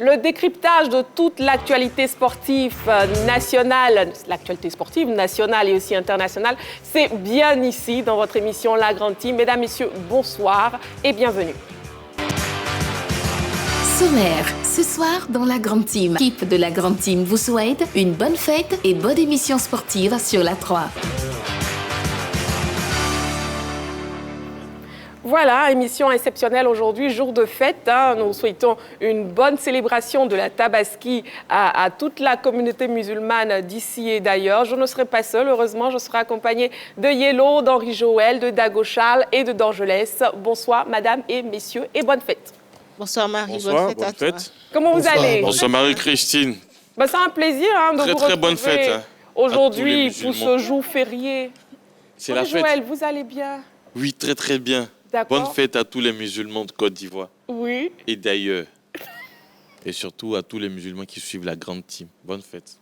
Le décryptage de toute l'actualité sportive nationale, et aussi internationale, c'est bien ici dans votre émission La Grande Team. Mesdames, Messieurs, bonsoir et bienvenue. Sommaire, ce soir dans La Grande Team. L'équipe de La Grande Team vous souhaite une bonne fête et bonne émission sportive sur la 3. Voilà, émission exceptionnelle aujourd'hui, jour de fête. Nous souhaitons une bonne célébration de la Tabaski à toute la communauté musulmane d'ici et d'ailleurs. Je ne serai pas seule, heureusement, je serai accompagnée de Yellow, d'Henri Joël, de Dago Charles et de Dorgelès. Bonsoir, madame et messieurs, et bonne fête. Bonsoir Marie, bonsoir, bonne fête à toi. Comment vous allez? Bonsoir Marie-Christine. C'est un plaisir de vous retrouver. Très bonne fête. Aujourd'hui, pour ce jour férié. C'est la fête. Joël, vous allez bien? Oui, très bien. Bonne fête à tous les musulmans de Côte d'Ivoire. Oui. Et d'ailleurs. Et surtout à tous les musulmans qui suivent La Grande Team. Bonne fête.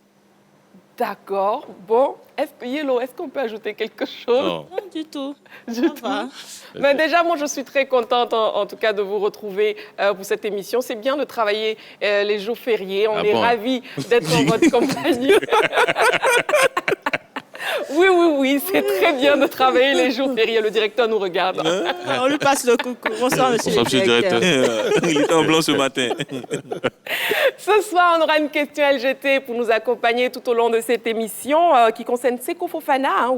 D'accord. Bon, est-ce qu'on peut ajouter quelque chose? Non. Non, du tout. Mais déjà, moi, je suis très contente, en tout cas, de vous retrouver pour cette émission. C'est bien de travailler les jours fériés. On est ravis d'être en votre compagnie. Oui, c'est très bien de travailler les jours fériés. Le directeur nous regarde. On lui passe le coucou. Bonsoir, monsieur le directeur. Il était en blanc ce matin. Ce soir, on aura une question LGT pour nous accompagner tout au long de cette émission qui concerne Seko Fofana,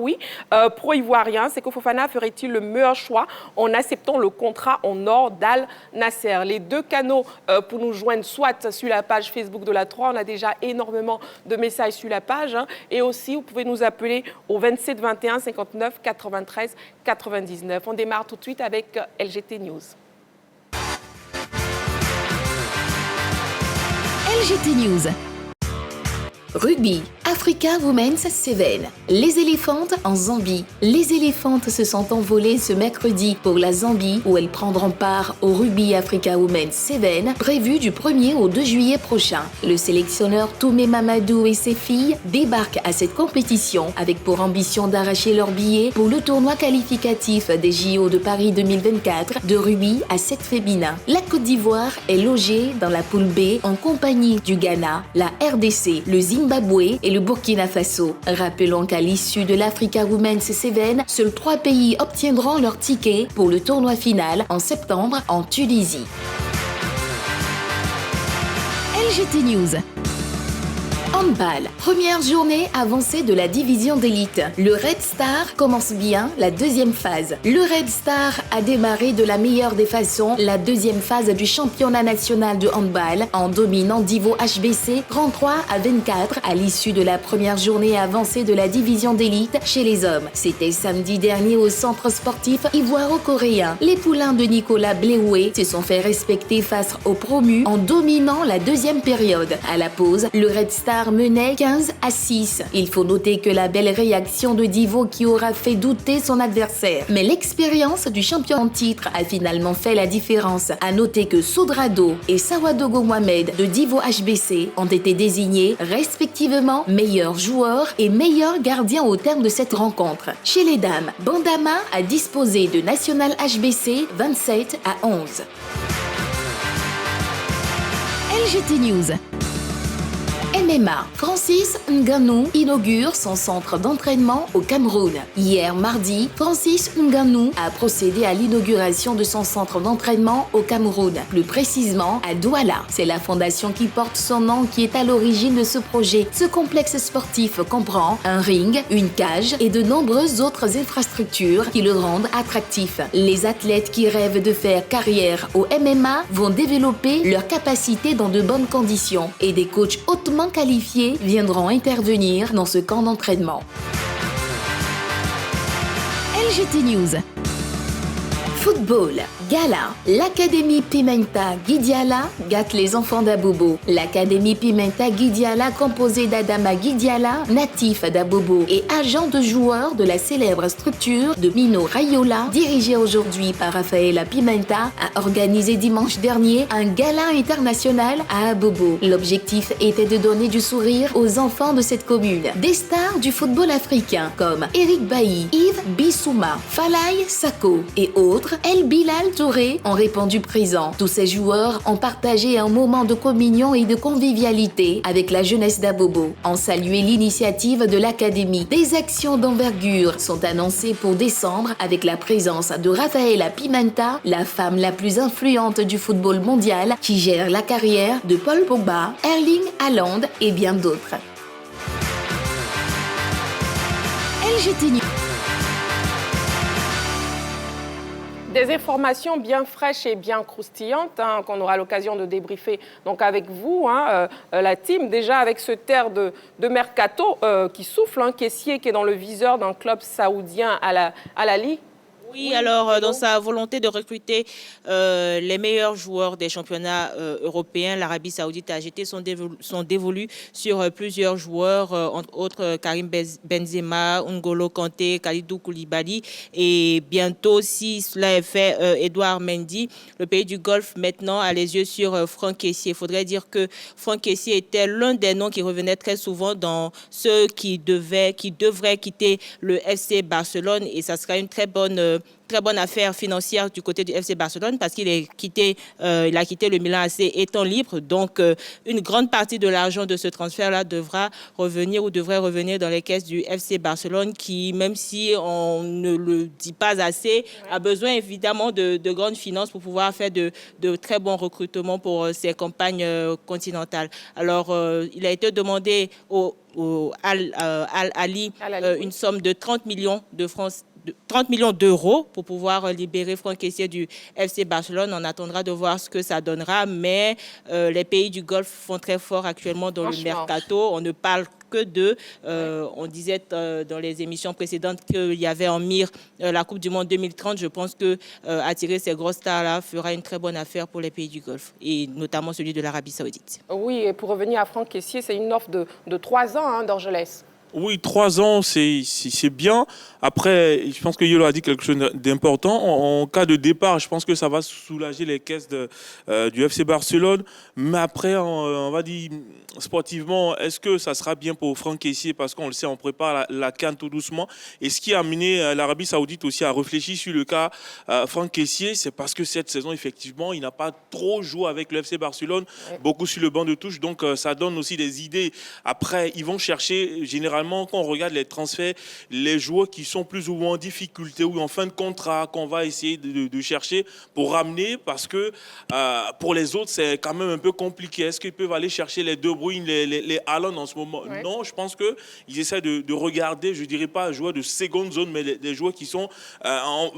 pro-ivoirien. Seko Fofana ferait-il le meilleur choix en acceptant le contrat en or d'Al Nasser? Les deux canaux pour nous joindre, soit sur la page Facebook de la 3, on a déjà énormément de messages sur la page, et aussi vous pouvez nous appeler au 27 21 59 93 99. On démarre tout de suite avec LGT News. LGT News. Rugby, Africa Women's Seven. Les éléphantes en Zambie. Les éléphantes se sont envolées ce mercredi pour la Zambie où elles prendront part au Rugby Africa Women's Seven prévu du 1er au 2 juillet prochain. Le sélectionneur Toumé Mamadou et ses filles débarquent à cette compétition avec pour ambition d'arracher leur billet pour le tournoi qualificatif des JO de Paris 2024 de rugby à 7 féminin. La Côte d'Ivoire est logée dans la poule B en compagnie du Ghana, la RDC, le Zimbabwe et le Burkina Faso. Rappelons qu'à l'issue de l'Africa Women's Seven, seuls 3 pays obtiendront leur ticket pour le tournoi final en septembre en Tunisie. LGT News. Handball, première journée avancée de la division d'élite. Le Red Star commence bien la deuxième phase. Le Red Star a démarré de la meilleure des façons la deuxième phase du championnat national de handball en dominant Divo HBC 33-24 à l'issue de la première journée avancée de la division d'élite chez les hommes. C'était samedi dernier au centre sportif ivoiro-coréen. Les poulains de Nicolas Bléoué se sont fait respecter face aux promus en dominant la deuxième période. À la pause, le Red Star menait 15-6. Il faut noter que la belle réaction de Divo qui aura fait douter son adversaire. Mais l'expérience du champion en titre a finalement fait la différence. À noter que Sodrado et Sawadogo Mohamed de Divo HBC ont été désignés respectivement meilleurs joueurs et meilleurs gardiens au terme de cette rencontre. Chez les dames, Bandama a disposé de National HBC 27-11. LGT News. MMA. Francis Ngannou inaugure son centre d'entraînement au Cameroun. Hier mardi, Francis Ngannou a procédé à l'inauguration de son centre d'entraînement au Cameroun, plus précisément à Douala. C'est la fondation qui porte son nom qui est à l'origine de ce projet. Ce complexe sportif comprend un ring, une cage et de nombreuses autres infrastructures qui le rendent attractif. Les athlètes qui rêvent de faire carrière au MMA vont développer leurs capacités dans de bonnes conditions et des coachs hautement qualifiés viendront intervenir dans ce camp d'entraînement. LGT News. Football, Gala. L'Académie Pimenta Guidiala gâte les enfants d'Abobo. L'Académie Pimenta Guidiala, composée d'Adama Guidiala, natif d'Abobo et agent de joueur de la célèbre structure de Mino Raiola, dirigée aujourd'hui par Rafaela Pimenta, a organisé dimanche dernier un gala international à Abobo. L'objectif était de donner du sourire aux enfants de cette commune. Des stars du football africain comme Eric Bailly, Yves Bissouma, Falaye Sako et autres El Bilal Touré ont répondu présent. Tous ces joueurs ont partagé un moment de communion et de convivialité avec la jeunesse d'Abobo. Ont salué l'initiative de l'académie. Des actions d'envergure sont annoncées pour décembre avec la présence de Rafaela Pimenta, la femme la plus influente du football mondial qui gère la carrière de Paul Pogba, Erling Haaland et bien d'autres. LGT News. Des informations bien fraîches et bien croustillantes qu'on aura l'occasion de débriefer donc avec vous, la team, déjà avec ce terre de mercato qui souffle, Kessié qui est dans le viseur d'un club saoudien à la Ligue. Oui, alors dans sa volonté de recruter les meilleurs joueurs des championnats européens, l'Arabie Saoudite a jeté son dévolu sur plusieurs joueurs, entre autres Karim Benzema, N'Golo Kanté, Kalidou Koulibaly et bientôt, si cela est fait, Edouard Mendy. Le pays du Golfe maintenant a les yeux sur Franck Kessié. Il faudrait dire que Franck Kessié était l'un des noms qui revenait très souvent dans ceux qui devraient quitter le FC Barcelone et ça sera une très bonne affaire financière du côté du FC Barcelone parce qu'il a quitté le Milan AC étant libre. Donc, une grande partie de l'argent de ce transfert-là devrait revenir dans les caisses du FC Barcelone qui, même si on ne le dit pas assez, a besoin évidemment de grandes finances pour pouvoir faire de très bons recrutements pour ses campagnes continentales. Alors, il a été demandé au Al-Ali une somme de 30 millions d'euros pour pouvoir libérer Franck Kessié du FC Barcelone. On attendra de voir ce que ça donnera, mais les pays du Golfe font très fort actuellement dans le mercato. On ne parle que d'eux. On disait dans les émissions précédentes qu'il y avait en mire la Coupe du Monde 2030. Je pense que attirer ces grosses stars-là fera une très bonne affaire pour les pays du Golfe, et notamment celui de l'Arabie Saoudite. Oui, et pour revenir à Franck Kessié, c'est une offre de 3 ans d'Orgelès. Oui, 3 ans, c'est bien. Après, je pense que Yolo a dit quelque chose d'important. En cas de départ, je pense que ça va soulager les caisses du FC Barcelone. Mais après, on va dire sportivement, est-ce que ça sera bien pour Franck Kessié? Parce qu'on le sait, on prépare la CAN tout doucement. Et ce qui a amené l'Arabie Saoudite aussi à réfléchir sur le cas Franck Kessié, c'est parce que cette saison, effectivement, il n'a pas trop joué avec le FC Barcelone, beaucoup sur le banc de touche. Donc, ça donne aussi des idées. Après, ils vont chercher généralement, quand on regarde les transferts, les joueurs qui sont plus ou moins en difficulté ou en fin de contrat, qu'on va essayer de chercher pour ramener, parce que pour les autres, c'est quand même un peu compliqué. Est-ce qu'ils peuvent aller chercher les De Bruyne, les Haaland en ce moment? Non, je pense qu'ils essaient de regarder, je ne dirais pas joueurs de seconde zone, mais des joueurs qui sont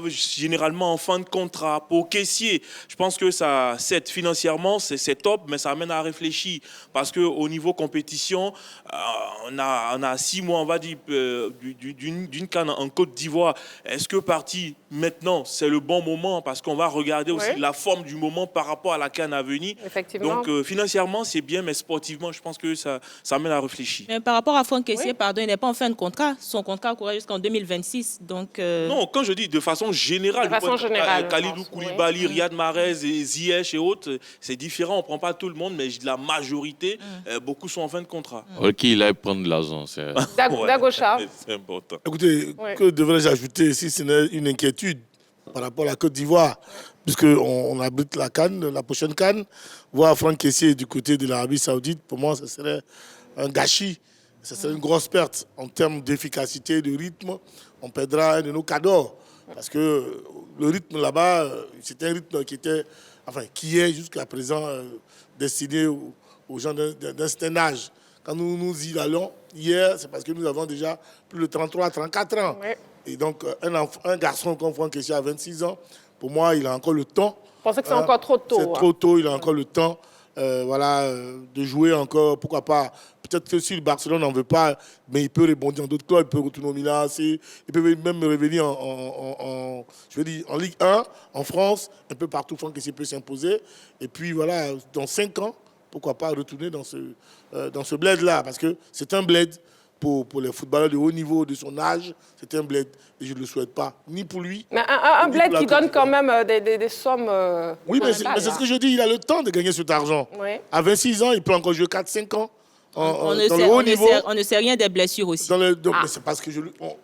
généralement en fin de contrat. Pour Kessié, je pense que ça, financièrement, c'est top, mais ça amène à réfléchir, parce qu'au niveau compétition, on a 6 mois, on va dire, d'une CAN en Côte d'Ivoire. Est-ce que partir maintenant, c'est le bon moment? Parce qu'on va regarder aussi la forme du moment par rapport à la CAN à venir. Effectivement. Donc, financièrement, c'est bien, mais sportivement, je pense que ça mène à réfléchir. Mais par rapport à Franck Kessié, il n'est pas en fin de contrat. Son contrat courra jusqu'en 2026. Donc, Non, quand je dis de façon générale, Kalidou Koulibaly, Riyad Mahrez, et Ziyech et autres, c'est différent. On ne prend pas tout le monde, mais la majorité, beaucoup sont en fin de contrat. Ok, il aille prendre de l'argent. Dagocha. C'est important. Écoutez, que devrais-je ajouter si ce n'est une inquiétude par rapport à la Côte d'Ivoire, puisqu'on abrite la CAN, la prochaine CAN. Voir Franck Kessié du côté de l'Arabie Saoudite, pour moi, ce serait un gâchis. Ce serait une grosse perte en termes d'efficacité, de rythme. On perdra un de nos cadors. Parce que le rythme là-bas, c'était un rythme qui est jusqu'à présent destiné aux gens d'un certain âge. Quand nous y allons hier, c'est parce que nous avons déjà plus de 33, 34 ans. Oui. Et donc, un garçon comme Franck Kessié à 26 ans, pour moi, il a encore le temps. Je pensais que c'est encore trop tôt. C'est trop tôt, il a encore le temps de jouer encore, pourquoi pas. Peut-être que si le Barcelone n'en veut pas, mais il peut rebondir dans d'autres clubs, il peut retourner au Milan, il peut même revenir en Ligue 1, en France, un peu partout, Franck Kessié peut s'imposer. Et puis voilà, dans 5 ans, pourquoi pas retourner dans ce bled-là, parce que c'est un bled pour les footballeurs de haut niveau de son âge, c'est un bled, et je ne le souhaite pas, ni pour lui. Mais un bled qui donne quand même des sommes... oui, mais c'est ce que je dis, il a le temps de gagner cet argent. Oui. À 26 ans, il peut encore jouer 4-5 ans. On dans le haut niveau. on ne sait rien des blessures aussi. Mais c'est parce que on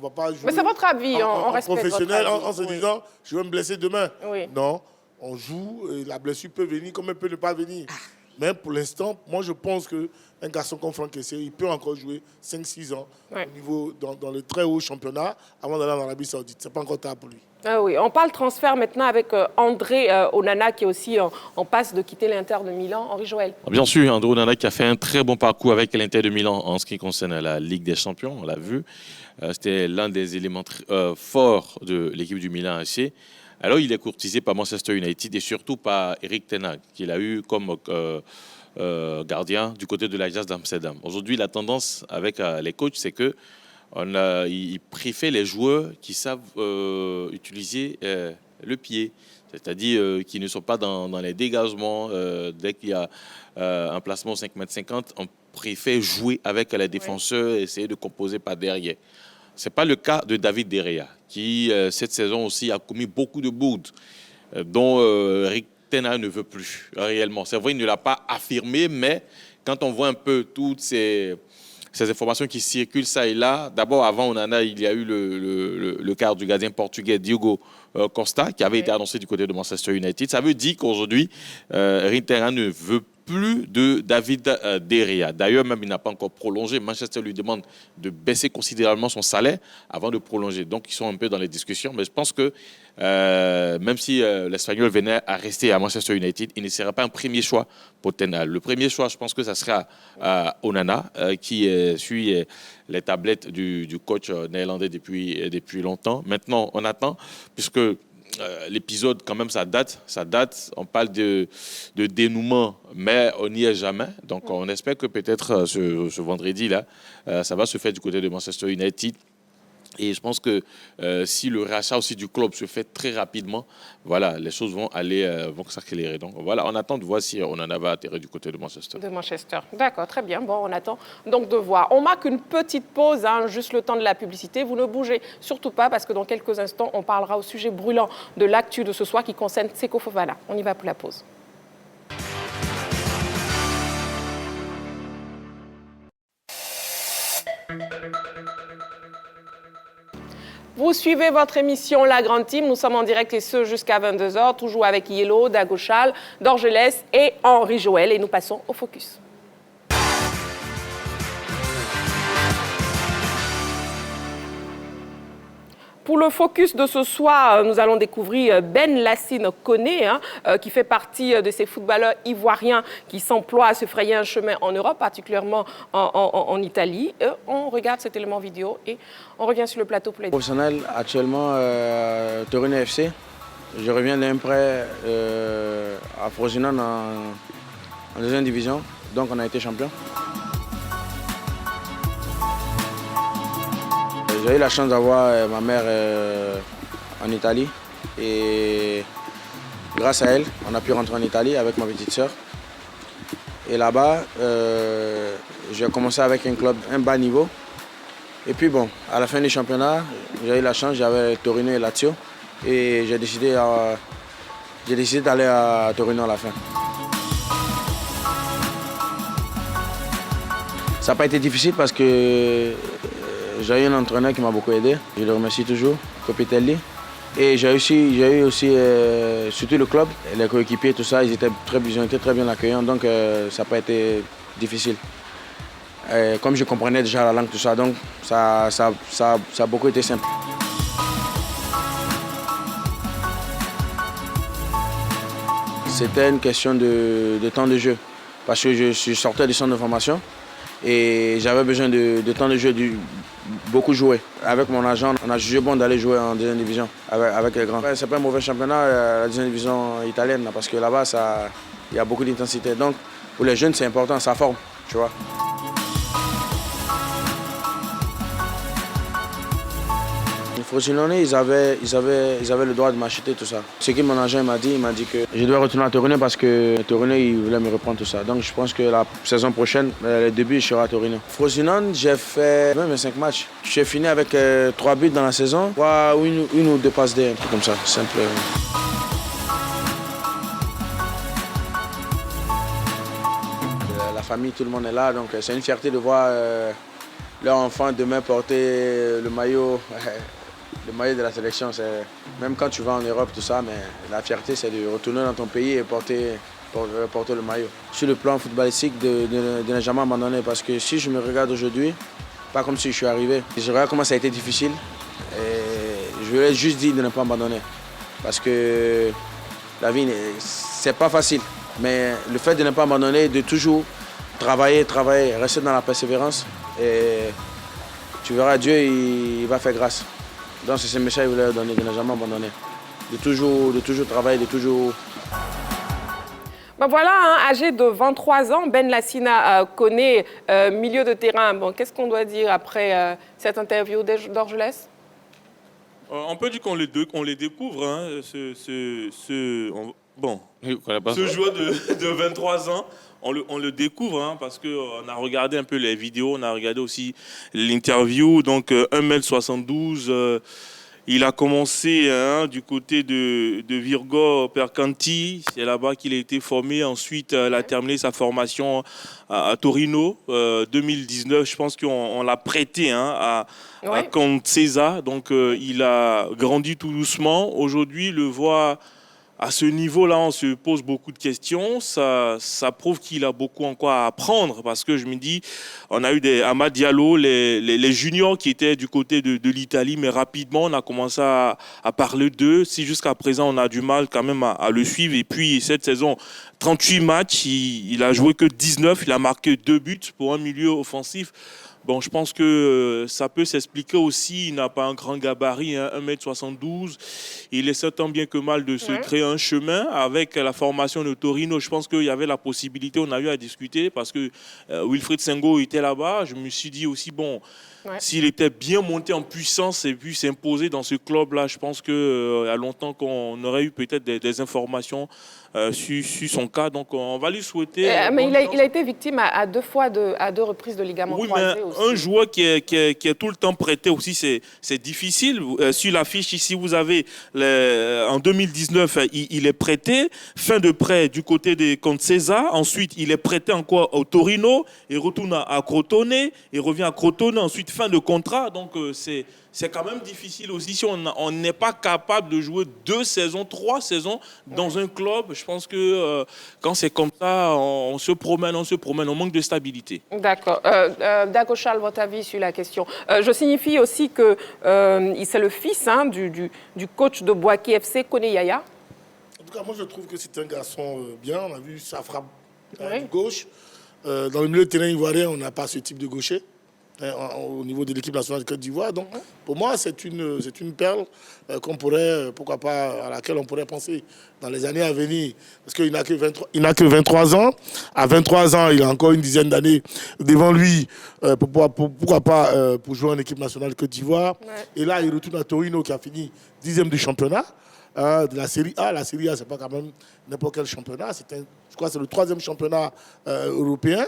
va pas jouer. Mais c'est votre avis, on respecte professionnel votre avis, en se disant je vais me blesser demain. Oui. Non, on joue et la blessure peut venir comme elle peut ne pas venir. Mais pour l'instant, moi je pense qu'un garçon comme Franck Kessié, il peut encore jouer 5-6 ans au niveau, dans le très haut championnat avant d'aller en Arabie Saoudite. Ce n'est pas encore tard pour lui. Ah oui, on parle transfert maintenant avec André Onana qui est aussi en passe de quitter l'Inter de Milan. Henri Joël. Bien sûr, André Onana qui a fait un très bon parcours avec l'Inter de Milan en ce qui concerne la Ligue des Champions, on l'a vu. C'était l'un des éléments forts de l'équipe du Milan AC. Alors, il est courtisé par Manchester United et surtout par Erik ten Hag, qu'il a eu comme gardien du côté de l'Ajax d'Amsterdam. Aujourd'hui, la tendance avec les coachs, c'est que il préfère les joueurs qui savent utiliser le pied, c'est-à-dire qui ne sont pas dans les dégagements. Dès qu'il y a un placement 5,50 m, on préfère jouer avec les défenseurs et essayer de composer par derrière. Ce n'est pas le cas de David De Gea, qui cette saison aussi a commis beaucoup de bourdes, dont Erik ten Hag ne veut plus réellement. C'est vrai, il ne l'a pas affirmé, mais quand on voit un peu toutes ces informations qui circulent ça et là, d'abord avant Onana, il y a eu le cas du gardien portugais Diogo Costa, qui avait été annoncé du côté de Manchester United. Ça veut dire qu'aujourd'hui, Erik ten Hag ne veut plus de David De Gea. D'ailleurs, même il n'a pas encore prolongé. Manchester lui demande de baisser considérablement son salaire avant de prolonger. Donc, ils sont un peu dans les discussions. Mais je pense que même si l'Espagnol venait à rester à Manchester United, il ne serait pas un premier choix pour ten Hag. Le premier choix, je pense que ça sera Onana, qui suit les tablettes du coach néerlandais depuis longtemps. Maintenant, on attend, puisque l'épisode, quand même, ça date. On parle de dénouement, mais on n'y est jamais. Donc, on espère que peut-être ce vendredi-là, ça va se faire du côté de Manchester United. Et je pense que si le rachat aussi du club se fait très rapidement, voilà, les choses vont s'accélérer. Donc voilà, on attend de voir si on en va atterrir du côté de Manchester. De Manchester. D'accord, très bien. Bon, on attend donc de voir. On marque une petite pause, juste le temps de la publicité. Vous ne bougez surtout pas parce que dans quelques instants, on parlera au sujet brûlant de l'actu de ce soir qui concerne Seko Fofana. On y va pour la pause. Vous suivez votre émission La Grande Team. Nous sommes en direct et ce jusqu'à 22h, toujours avec Yellow, Dagochal, Dorgelès et Henri Joël. Et nous passons au focus. Pour le focus de ce soir, nous allons découvrir Ben Lassine Koné, qui fait partie de ces footballeurs ivoiriens qui s'emploient à se frayer un chemin en Europe, particulièrement en Italie. On regarde cet élément vidéo et on revient sur le plateau pour les... Professionnel, actuellement, Torino FC. Je reviens d'un prêt à Frosinone en deuxième division, donc on a été champion. J'ai eu la chance d'avoir ma mère en Italie et grâce à elle, on a pu rentrer en Italie avec ma petite sœur. Et là-bas, j'ai commencé avec un club, un bas niveau. Et puis bon, à la fin du championnat, j'ai eu la chance, j'avais Torino et Lazio. Et j'ai décidé d'aller à Torino à la fin. Ça n'a pas été difficile parce que j'ai eu un entraîneur qui m'a beaucoup aidé. Je le remercie toujours, Copitelli. Et j'ai eu aussi, surtout le club, les coéquipiers, tout ça, ils étaient très bien accueillants, donc ça n'a pas été difficile. Comme je comprenais déjà la langue, tout ça, donc ça a beaucoup été simple. C'était une question de temps de jeu, parce que je sortais du centre de formation et j'avais besoin de temps de jeu, beaucoup jouer. Avec mon agent, on a jugé bon d'aller jouer en deuxième division avec les grands. C'est pas un mauvais championnat, la deuxième division italienne, parce que là-bas, il y a beaucoup d'intensité. Donc pour les jeunes, c'est important, ça forme, tu vois. Frosinone, ils avaient le droit de m'acheter tout ça. Ce que mon agent m'a dit, il m'a dit que je dois retourner à Torino parce que Torino, il voulait me reprendre tout ça. Donc je pense que la saison prochaine, le début, je serai à Torino. Frosinone, j'ai fait même 5 matchs. J'ai fini avec 3 buts dans la saison, une ou 2 passes D, un truc comme ça, simple. famille, tout le monde est là. Donc c'est une fierté de voir leur enfant demain porter le maillot de la sélection. Même quand tu vas en Europe, tout ça, mais la fierté, c'est de retourner dans ton pays et porter le maillot. Sur le plan footballistique, de ne jamais abandonner. Parce que si je me regarde aujourd'hui, pas comme si je suis arrivé, je regarde comment ça a été difficile. Et je voulais juste dire de ne pas abandonner. Parce que la vie, c'est pas facile. Mais le fait de ne pas abandonner, de toujours travailler, rester dans la persévérance, et tu verras, Dieu, il va faire grâce. Donc c'est ce message que je voulais leur donner, de ne jamais abandonner. De toujours travailler, de toujours... Ben voilà, hein, âgé de 23 ans, Ben Lassina connaît milieu de terrain. Bon, qu'est-ce qu'on doit dire après cette interview d'Orgelès? On peut dire qu'on les découvre, hein, ce joueur de 23 ans. On le découvre hein, parce qu'on a regardé un peu les vidéos, on a regardé aussi l'interview. Donc 1m72, il a commencé hein, du côté de Virgo Percanti. C'est là-bas qu'il a été formé. Ensuite, il a terminé sa formation à Torino. 2019, je pense qu'on l'a prêté hein, à Contesa. Donc il a grandi tout doucement. Aujourd'hui, le voit... À ce niveau-là, on se pose beaucoup de questions. Ça prouve qu'il a beaucoup encore à apprendre parce que je me dis, on a eu des Amad Diallo, les juniors qui étaient du côté de l'Italie, mais rapidement, on a commencé à parler d'eux. Si jusqu'à présent, on a du mal quand même à le suivre. Et puis, cette saison, 38 matchs, il a joué que 19. Il a marqué 2 buts pour un milieu offensif. Bon, je pense que ça peut s'expliquer aussi. Il n'a pas un grand gabarit, hein, 1m72. Il essaie tant bien que mal de se créer un chemin. Avec la formation de Torino, je pense qu'il y avait la possibilité, on a eu à discuter parce que Wilfried Sengo était là-bas. Je me suis dit aussi, bon, s'il était bien monté en puissance et puis s'imposer dans ce club-là, je pense qu'il y a longtemps qu'on aurait eu peut-être des informations sur son cas. Donc, on va lui souhaiter... mais il a été victime à 2 reprises de ligament croisé aussi. Un joueur qui est tout le temps prêté aussi, c'est difficile. Sur l'affiche ici, vous avez en 2019, il est prêté. Fin de prêt du côté de Contesa. Ensuite, il est prêté encore au Torino. Il retourne à Crotone. Il revient à Crotone. Ensuite, fin de contrat. Donc, c'est quand même difficile aussi si on n'est pas capable de jouer 2 saisons, 3 saisons dans un club. Je pense que quand c'est comme ça, on se promène, on manque de stabilité. D'accord. Dago Charles, votre avis sur la question. Je signifie aussi que c'est le fils hein, du coach de Bouaké FC, Koné Yaya. En tout cas, moi je trouve que c'est un garçon bien. On a vu sa frappe de gauche. Dans le milieu de terrain ivoirien, on n'a pas ce type de gaucher. Au niveau de l'équipe nationale de Côte d'Ivoire. Donc, pour moi, c'est une perle qu'on pourrait, pourquoi pas, à laquelle on pourrait penser dans les années à venir. Parce qu'il n'a que 23 ans. À 23 ans, il a encore une dizaine d'années devant lui, pourquoi pas, pour jouer en équipe nationale de Côte d'Ivoire. Et là, il retourne à Torino, qui a fini 10e du championnat. De la Série A. La Série A, ce n'est pas quand même n'importe quel championnat. Je crois que c'est le 3e championnat européen.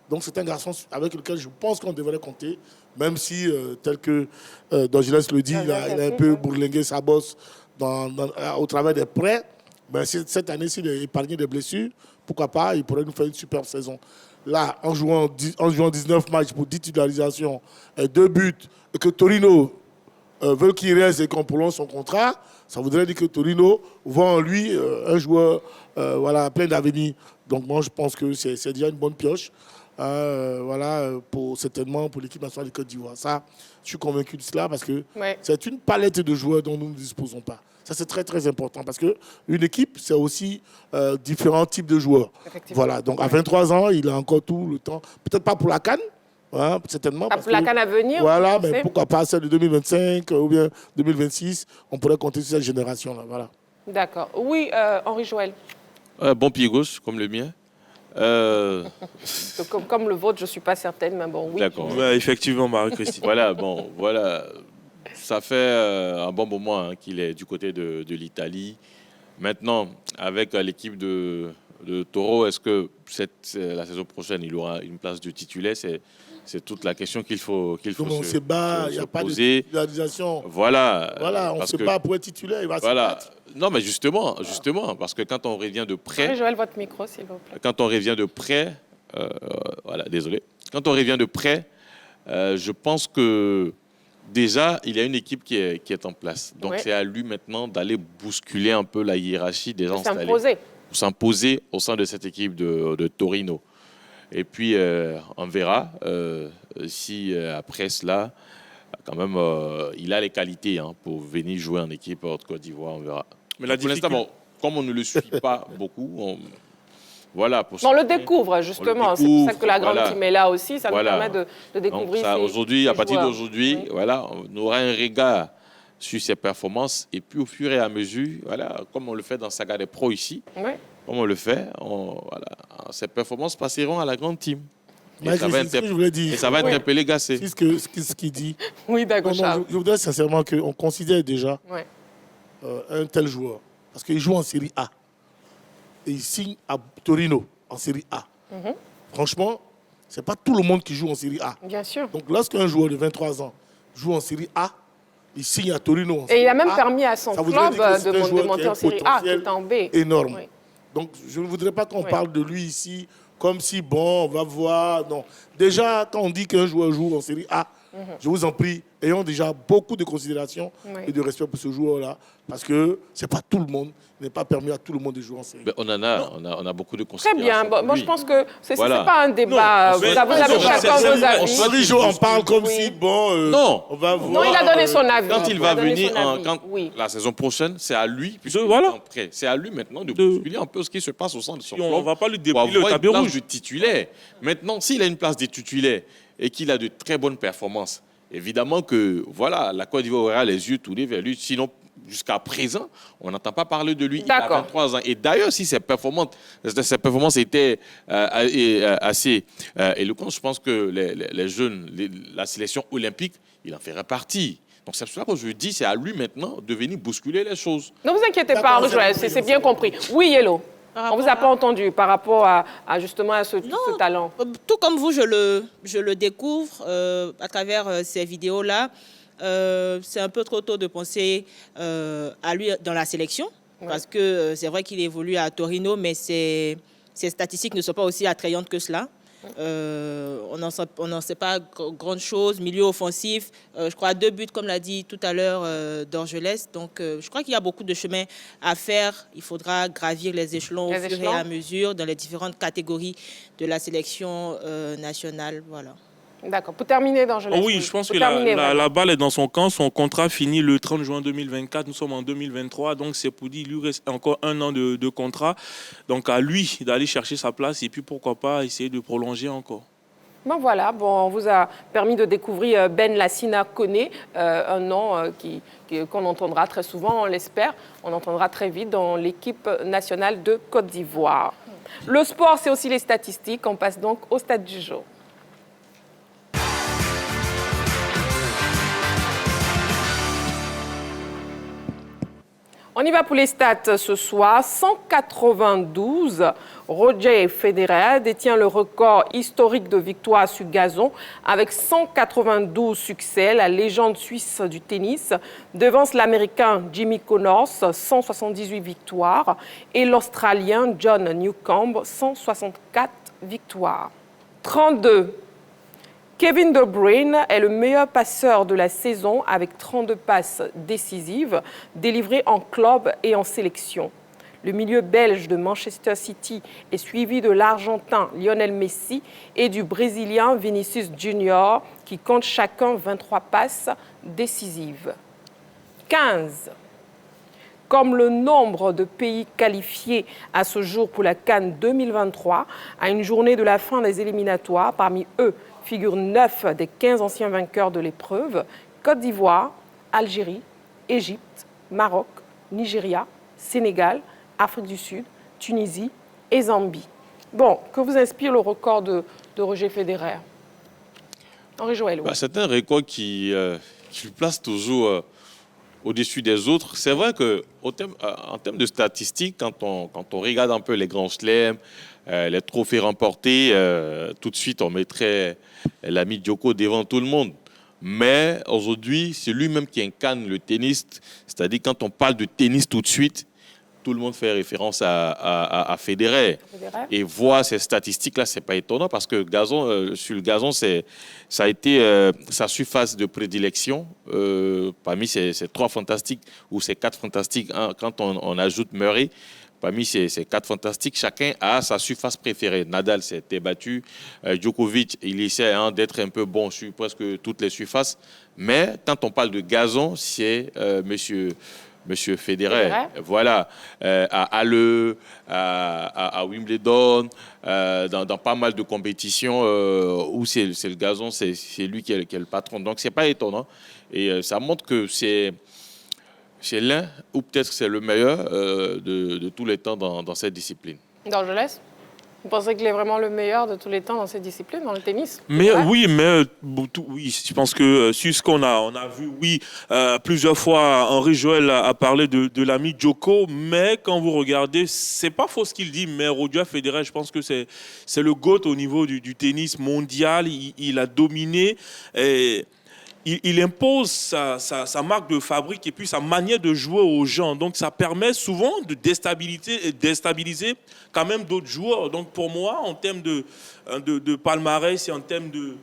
Donc c'est un garçon avec lequel je pense qu'on devrait compter, même si, tel que Dorgelès le dit, il a un peu bourlingué sa bosse au travers des prêts. Ben, cette année, s'il est épargné des blessures, pourquoi pas, il pourrait nous faire une superbe saison. Là, en jouant 19 matchs pour 10 titularisations, 2 buts, et que Torino veut qu'il reste et qu'on prolonge son contrat, ça voudrait dire que Torino voit en lui un joueur plein d'avenir. Donc moi, je pense que c'est déjà une bonne pioche. Certainement pour l'équipe nationale de Côte d'Ivoire. Ça, je suis convaincu de cela parce que c'est une palette de joueurs dont nous ne disposons pas. Ça, c'est très, très important parce qu'une équipe, c'est aussi différents types de joueurs. Voilà, donc à 23 ans, il a encore tout le temps. Peut-être pas pour la CAN, hein, certainement. Pour la CAN à venir. Voilà, mais pourquoi pas celle de 2025 ou bien 2026, on pourrait compter sur cette génération-là. Voilà. D'accord. Oui, Henri Joël. Bon pied gauche, comme le mien. Comme le vôtre, je ne suis pas certaine, mais bon, oui. D'accord. Effectivement, Marie-Christine. Voilà. Ça fait un bon moment hein, qu'il est du côté de l'Italie. Maintenant, avec l'équipe de Taureau, est-ce que la saison prochaine, il aura une place de titulaire? C'est toute la question qu'il faut se poser. On se bat, il n'y a pas de titularisation. Voilà, on se bat pour être titulaire, il va se battre. Non, mais justement, parce que quand on revient de près... Joël, votre micro, s'il vous plaît. Quand on revient de près, voilà, désolé. Quand on revient de près, je pense que déjà, il y a une équipe qui est en place. Donc, c'est à lui maintenant d'aller bousculer un peu la hiérarchie des gens installés. Pour s'imposer au sein de cette équipe de Torino. Et puis, on verra si après cela, quand même, il a les qualités pour venir jouer en équipe de Côte d'Ivoire. On verra. Mais pour l'instant, bon, comme on ne le suit pas beaucoup, voilà. On le découvre, justement. C'est pour ça que la grande team est là aussi. Ça nous permet de découvrir. Aujourd'hui, à partir d'aujourd'hui, voilà, on aura un regard sur ses performances. Et puis, au fur et à mesure, voilà, comme on le fait dans Saga des Pros ici, comme on le fait, voilà, ces performances passeront à la grande team. Et ça va être interpellé Gassé. C'est ce qu'il dit. Oui, d'accord. Je voudrais sincèrement qu'on considère déjà un tel joueur. Parce qu'il joue en Série A. Et il signe à Torino en Série A. Franchement, ce n'est pas tout le monde qui joue en Série A. Bien sûr. Donc lorsqu'un joueur de 23 ans joue en Série A, il signe à Torino. Et il a même permis à son club de monter en Série A, qui est en B. Énorme. Oui. Donc je ne voudrais pas qu'on parle de lui ici comme si, bon, on va voir. Non. Déjà, quand on dit qu'un joueur joue en Série A, je vous en prie, ayons déjà beaucoup de considération et de respect pour ce joueur-là, parce que ce n'est pas tout le monde, il n'est pas permis à tout le monde de jouer en Série A. On a beaucoup de considération. Très bien. Bon, moi, je pense que ce n'est pas un débat. Non, vous avez chacun vos avis. On parle comme si, bon, non, on va voir. Non, il a donné son avis. Quand il va venir, la saison prochaine, c'est à lui. C'est à lui maintenant de bousculer un peu ce qui se passe au sein de son club. On ne va pas lui déplier le tapis rouge. De titulaire. Maintenant, s'il a une place de titulaire et qu'il a de très bonnes performances, évidemment que voilà, la Côte d'Ivoire aura les yeux tournés vers lui. Sinon, jusqu'à présent, on n'entend pas parler de lui. Il a 23 ans. Et d'ailleurs, si ses performances étaient assez éloquentes, je pense que les jeunes, la sélection olympique, il en ferait partie. Donc c'est pour cela que je dis, c'est à lui maintenant de venir bousculer les choses. Ne vous inquiétez pas, Joël, c'est bien compris. Oui, Yellow. On ne vous a pas entendu par rapport à justement à ce talent. Tout comme vous, je le découvre à travers ces vidéos-là. C'est un peu trop tôt de penser à lui dans la sélection, parce que c'est vrai qu'il évolue à Torino, mais ses statistiques ne sont pas aussi attrayantes que cela. On n'en sait pas grande chose. Milieu offensif, je crois 2 buts, comme l'a dit tout à l'heure Dorgelès. Donc, je crois qu'il y a beaucoup de chemin à faire. Il faudra gravir les échelons au fur et à mesure dans les différentes catégories de la sélection nationale. Voilà. D'accord. Pour terminer, Dorgelès. Oui, je pense que la balle est dans son camp. Son contrat finit le 30 juin 2024. Nous sommes en 2023. Donc, c'est pour dire qu'il lui reste encore 1 an de contrat. Donc, à lui d'aller chercher sa place et puis, pourquoi pas, essayer de prolonger encore. Ben voilà, on vous a permis de découvrir Ben Lassina Koné, un nom qu'on entendra très souvent, on l'espère. On entendra très vite dans l'équipe nationale de Côte d'Ivoire. Le sport, c'est aussi les statistiques. On passe donc au stade du jour. On y va pour les stats ce soir. 192, Roger Federer détient le record historique de victoires sur gazon avec 192 succès. La légende suisse du tennis devance l'Américain Jimmy Connors, 178 victoires, et l'Australien John Newcombe, 164 victoires. 32. Kevin De Bruyne est le meilleur passeur de la saison avec 32 passes décisives délivrées en club et en sélection. Le milieu belge de Manchester City est suivi de l'Argentin Lionel Messi et du Brésilien Vinicius Junior qui comptent chacun 23 passes décisives. 15. Comme le nombre de pays qualifiés à ce jour pour la CAN 2023, à une journée de la fin des éliminatoires, parmi eux, figurent 9 des 15 anciens vainqueurs de l'épreuve, Côte d'Ivoire, Algérie, Égypte, Maroc, Nigeria, Sénégal, Afrique du Sud, Tunisie et Zambie. Bon, que vous inspire le record de Roger Federer? Henri Joël. C'est un record qui le place toujours au-dessus des autres. C'est vrai qu'en termes de statistiques, quand on regarde un peu les grands chelems, les trophées remportés, tout de suite, on mettrait l'ami Djoko devant tout le monde. Mais aujourd'hui, c'est lui-même qui incarne le tennis. C'est-à-dire, quand on parle de tennis tout de suite, tout le monde fait référence à Federer. Et voir ces statistiques-là, ce n'est pas étonnant parce que sur le gazon, ça a été sa surface de prédilection. Parmi ces 3 fantastiques ou ces 4 fantastiques, hein, quand on ajoute Murray, parmi ces 4 fantastiques, chacun a sa surface préférée. Nadal s'était battu. Djokovic, il essaie d'être un peu bon sur presque toutes les surfaces. Mais quand on parle de gazon, c'est Monsieur Federer. Voilà. À Halle, à Wimbledon, dans pas mal de compétitions où c'est le gazon, c'est lui qui est le patron. Donc, ce n'est pas étonnant. Et ça montre que c'est l'un, ou peut-être c'est le meilleur de tous les temps dans cette discipline. D'Angeles, vous pensez qu'il est vraiment le meilleur de tous les temps dans cette discipline, dans le tennis? Oui, je pense que sur ce qu'on a vu, plusieurs fois, Henri Joël a parlé de l'ami Djoko, mais quand vous regardez, c'est pas faux ce qu'il dit, mais Roger Federer, je pense que c'est le GOAT au niveau du tennis mondial. Il a dominé. Il impose sa marque de fabrique et puis sa manière de jouer aux gens. Donc, ça permet souvent de déstabiliser quand même d'autres joueurs. Donc, pour moi, en termes de palmarès et en termes de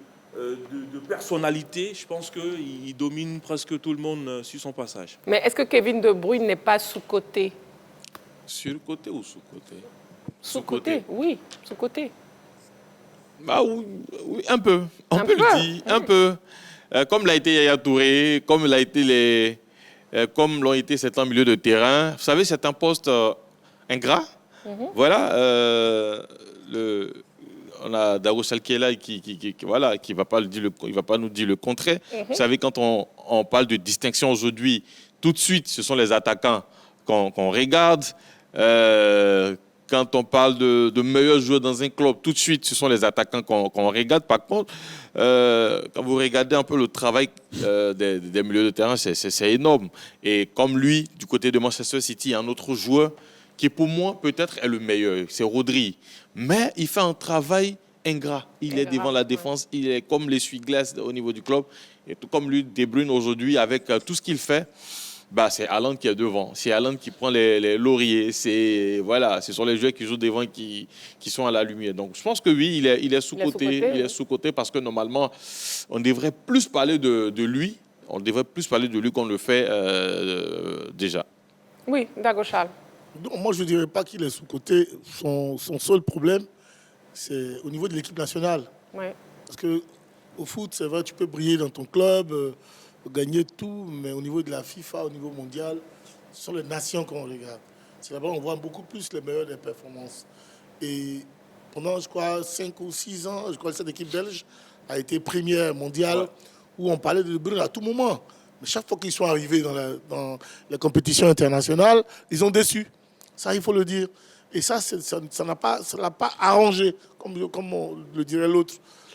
personnalité, je pense qu'il domine presque tout le monde sur son passage. Mais est-ce que Kevin De Bruyne n'est pas sous-coté? Sur-coté ou sous-coté? Sous-coté, oui, sous-coté. Bah, oui, un peu. On peut le dire, un peu. Comme l'a été Yaya Touré, comme l'ont été certains milieux de terrain. Vous savez, c'est un poste ingrat. Voilà. On a Darochal qui est là et qui va pas nous dire le contraire. Vous savez, quand on parle de distinction aujourd'hui, tout de suite, ce sont les attaquants qu'on regarde. Quand on parle de meilleurs joueurs dans un club, tout de suite, ce sont les attaquants qu'on regarde. Par contre, quand vous regardez un peu le travail des milieux de terrain, c'est énorme. Et comme lui, du côté de Manchester City, il y a un autre joueur qui, pour moi, peut-être est le meilleur. C'est Rodri. Mais il fait un travail ingrat. Il est devant la défense. Il est comme l'essuie-glace au niveau du club. Et tout comme lui, De Bruyne, aujourd'hui, avec tout ce qu'il fait, c'est Haaland qui est devant. C'est Haaland qui prend les lauriers. Ce sont les joueurs qui jouent devant qui sont à la lumière. Donc, je pense que oui, il est sous-coté. Il est sous-coté parce que normalement, on devrait plus parler de lui. On devrait plus parler de lui qu'on le fait déjà. Oui, Dagochal. Moi, je ne dirais pas qu'il est sous-coté. Son seul problème, c'est au niveau de l'équipe nationale. Ouais. Parce qu'au foot, c'est vrai, tu peux briller dans ton club, gagner tout, mais au niveau de la FIFA, au niveau mondial, ce sont les nations qu'on regarde. C'est là-bas qu'on voit beaucoup plus les meilleurs des performances. Et pendant, je crois, 5 ou 6 ans, je crois que cette équipe belge a été première mondiale, où on parlait de Bruyne à tout moment. Mais chaque fois qu'ils sont arrivés dans les compétitions internationales, ils ont déçu. Ça, il faut le dire. Et ça ne l'a pas arrangé, comme on le dirait l'autre.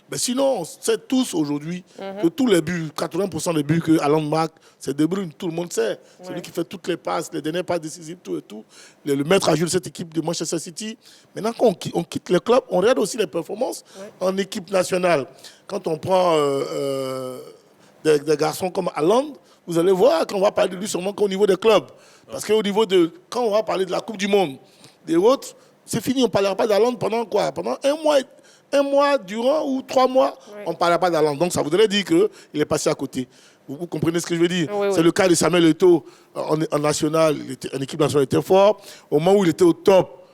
Mais sinon, on sait tous aujourd'hui que tous les buts, 80% des buts que Haaland marque, c'est De Bruyne. Tout le monde sait. C'est lui qui fait toutes les passes, les dernières passes décisives, tout et tout. Le maître à jouer de cette équipe de Manchester City. Maintenant, quand on quitte le club, on regarde aussi les performances en équipe nationale. Quand on prend des garçons comme Haaland, vous allez voir qu'on va parler de lui seulement qu'au niveau des clubs. Parce qu'au niveau quand on va parler de la Coupe du Monde, des autres, c'est fini. On ne parlera pas d'Haaland pendant quoi? Pendant un mois durant ou 3 mois, on ne parlera pas d'Haaland. Donc ça voudrait dire qu'il est passé à côté. Vous comprenez ce que je veux dire? C'est le cas de Samuel Eto'o en national, en équipe nationale, il était fort. Au moment où il était au top,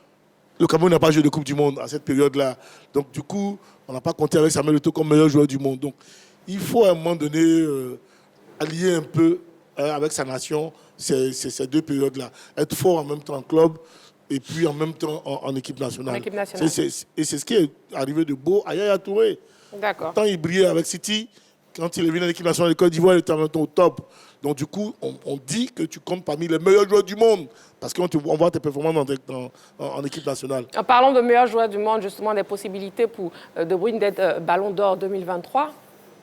le Cameroun n'a pas joué de Coupe du Monde à cette période-là. Donc du coup, on n'a pas compté avec Samuel Eto'o comme meilleur joueur du monde. Donc il faut à un moment donné allier un peu avec sa nation ces deux périodes-là. Être fort en même temps en club et puis en même temps en équipe nationale. Et c'est ce qui est arrivé de beau à Yaya Touré. D'accord. Quand il brillait avec City, quand il est venu en équipe nationale de Côte d'Ivoire, il était en même temps au top. Donc du coup, on dit que tu comptes parmi les meilleurs joueurs du monde parce qu'on voit tes performances en équipe nationale. En parlant de meilleurs joueurs du monde, justement, des possibilités pour De Bruyne d'être Ballon d'Or 2023,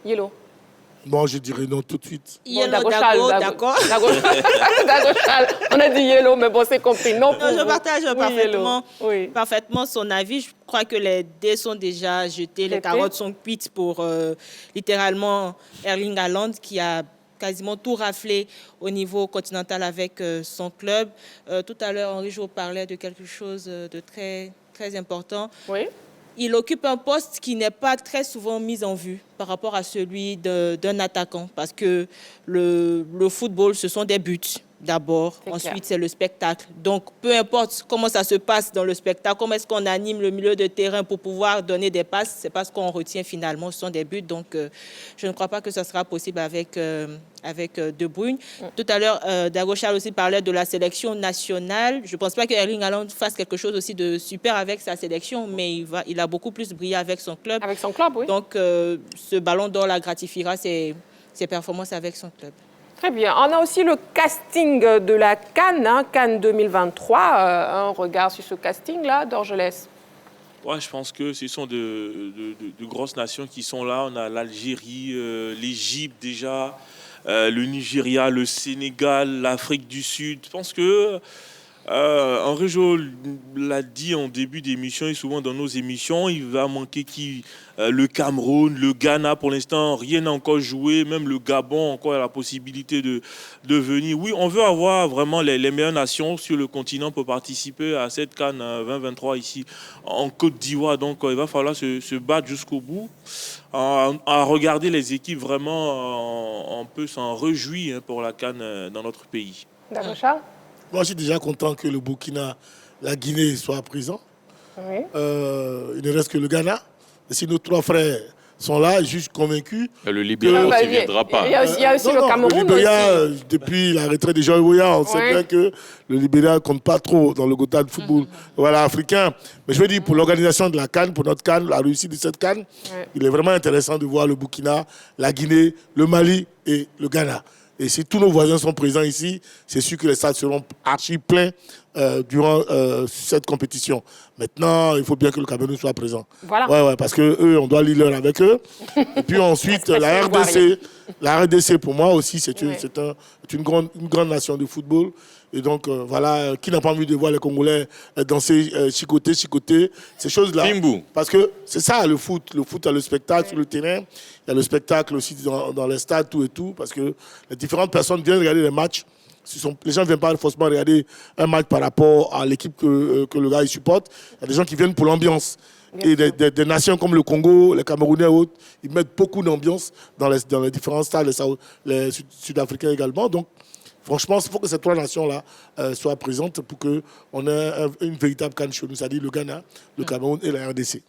Yellow. Moi, je dirais non tout de suite. Yellow, d'accord. Dagochal, on a dit Yellow, mais bon, c'est compris. Non, je partage parfaitement son avis. Je crois que les dés sont déjà jetés, les carottes sont cuites pour littéralement Erling Haaland qui a quasiment tout raflé au niveau continental avec son club. Tout à l'heure, Henri Jo parlait de quelque chose de très, très important. Oui. Il occupe un poste qui n'est pas très souvent mis en vue par rapport à celui d'un attaquant, parce que le football, ce sont des buts d'abord, ensuite c'est le spectacle. Donc, peu importe comment ça se passe dans le spectacle, comment est-ce qu'on anime le milieu de terrain pour pouvoir donner des passes, c'est pas ce qu'on retient finalement, ce sont des buts. Donc, je ne crois pas que ça sera possible avec De Bruyne. Tout à l'heure, Dago Charles aussi parlait de la sélection nationale. Je ne pense pas que Erling Haaland fasse quelque chose aussi de super avec sa sélection, mais il a beaucoup plus brillé avec son club. Avec son club, oui. Donc, ce ballon d'or la gratifiera ses performances avec son club. Très bien. On a aussi le casting de la CAN, CAN 2023. Un regard sur ce casting-là, Dorgelès. Ouais, je pense que ce sont de grosses nations qui sont là. On a l'Algérie, l'Égypte déjà, le Nigeria, le Sénégal, l'Afrique du Sud. Je pense que Henri Jo l'a dit en début d'émission et souvent dans nos émissions, il va manquer le Cameroun, le Ghana. Pour l'instant, rien n'a encore joué. Même le Gabon encore a la possibilité de venir. Oui, on veut avoir vraiment les meilleures nations sur le continent pour participer à cette CAN 2023 ici en Côte d'Ivoire. Donc, il va falloir se battre jusqu'au bout. À regarder les équipes, vraiment, on peut s'en réjouir pour la CAN dans notre pays. D'accord, Charles? Moi, je suis déjà content que le Burkina, la Guinée soient présents. Oui. Il ne reste que le Ghana. Et si nos trois frères sont là, je suis convaincu. Le Libéria aussi ne viendra pas. Il y a aussi le Cameroun. Le Libéria, depuis la retraite de Jean Ouya, on sait bien que le Libéria ne compte pas trop dans le quota de football africain. Mais je veux dire, pour l'organisation de la CAN, pour notre CAN, la réussite de cette CAN, il est vraiment intéressant de voir le Burkina, la Guinée, le Mali et le Ghana. Et si tous nos voisins sont présents ici, c'est sûr que les stades seront archi pleins durant cette compétition. Maintenant, il faut bien que le Cameroun soit présent. Voilà. Ouais, parce qu'eux, on doit lire l'heure avec eux. Et puis ensuite, la RDC, pour moi aussi, c'est une grande nation de football. Et donc, voilà, qui n'a pas envie de voir les Congolais danser, chicoter, ces choses-là. Fimbou. Parce que c'est ça, le foot. Le foot a le spectacle sur le terrain. Il y a le spectacle aussi dans les stades, tout et tout. Parce que les différentes personnes viennent regarder les matchs. Les gens ne viennent pas forcément regarder un match par rapport à l'équipe que le gars il supporte. Il y a des gens qui viennent pour l'ambiance. Et des nations comme le Congo, les Camerounais et autres, ils mettent beaucoup d'ambiance dans les différents stades, les Sud-Africains également. Donc, franchement, il faut que ces trois nations-là soient présentes pour qu'on ait une véritable CAN chez nous, c'est-à-dire le Ghana, le Cameroun et la RDC.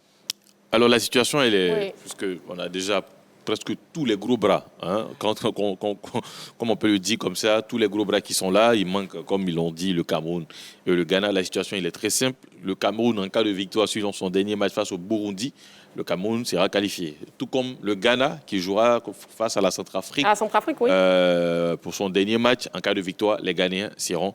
Alors la situation, elle est... Puisqu'on a déjà presque tous les gros bras. Hein, comme on peut le dire comme ça, tous les gros bras qui sont là, il manque, comme ils l'ont dit, le Cameroun et le Ghana. La situation, elle est très simple. Le Cameroun, en cas de victoire sur son dernier match face au Burundi, le Cameroun sera qualifié. Tout comme le Ghana qui jouera face à la Centrafrique. À la Centrafrique, oui. Pour son dernier match, en cas de victoire, les Ghanéens seront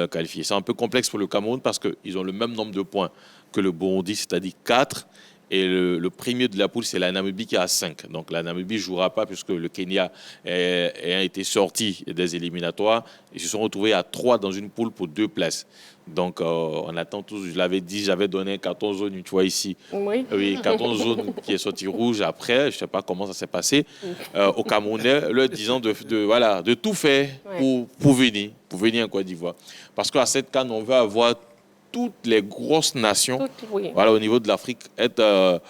qualifiés. C'est un peu complexe pour le Cameroun parce qu'ils ont le même nombre de points que le Burundi, c'est-à-dire 4. Et le premier de la poule, c'est la Namibie qui a 5. Donc la Namibie ne jouera pas puisque le Kenya a été sorti des éliminatoires. Ils se sont retrouvés à 3 dans une poule pour 2 places. Donc on attend tous. Je l'avais dit, j'avais donné un carton jaune une fois ici. Oui, carton jaune qui est sorti rouge après. Je ne sais pas comment ça s'est passé. Aux Camerounais, leur disant de tout faire pour venir en Côte d'Ivoire. Parce qu'à cette CAN, on veut avoir toutes les grosses nations au niveau de l'Afrique être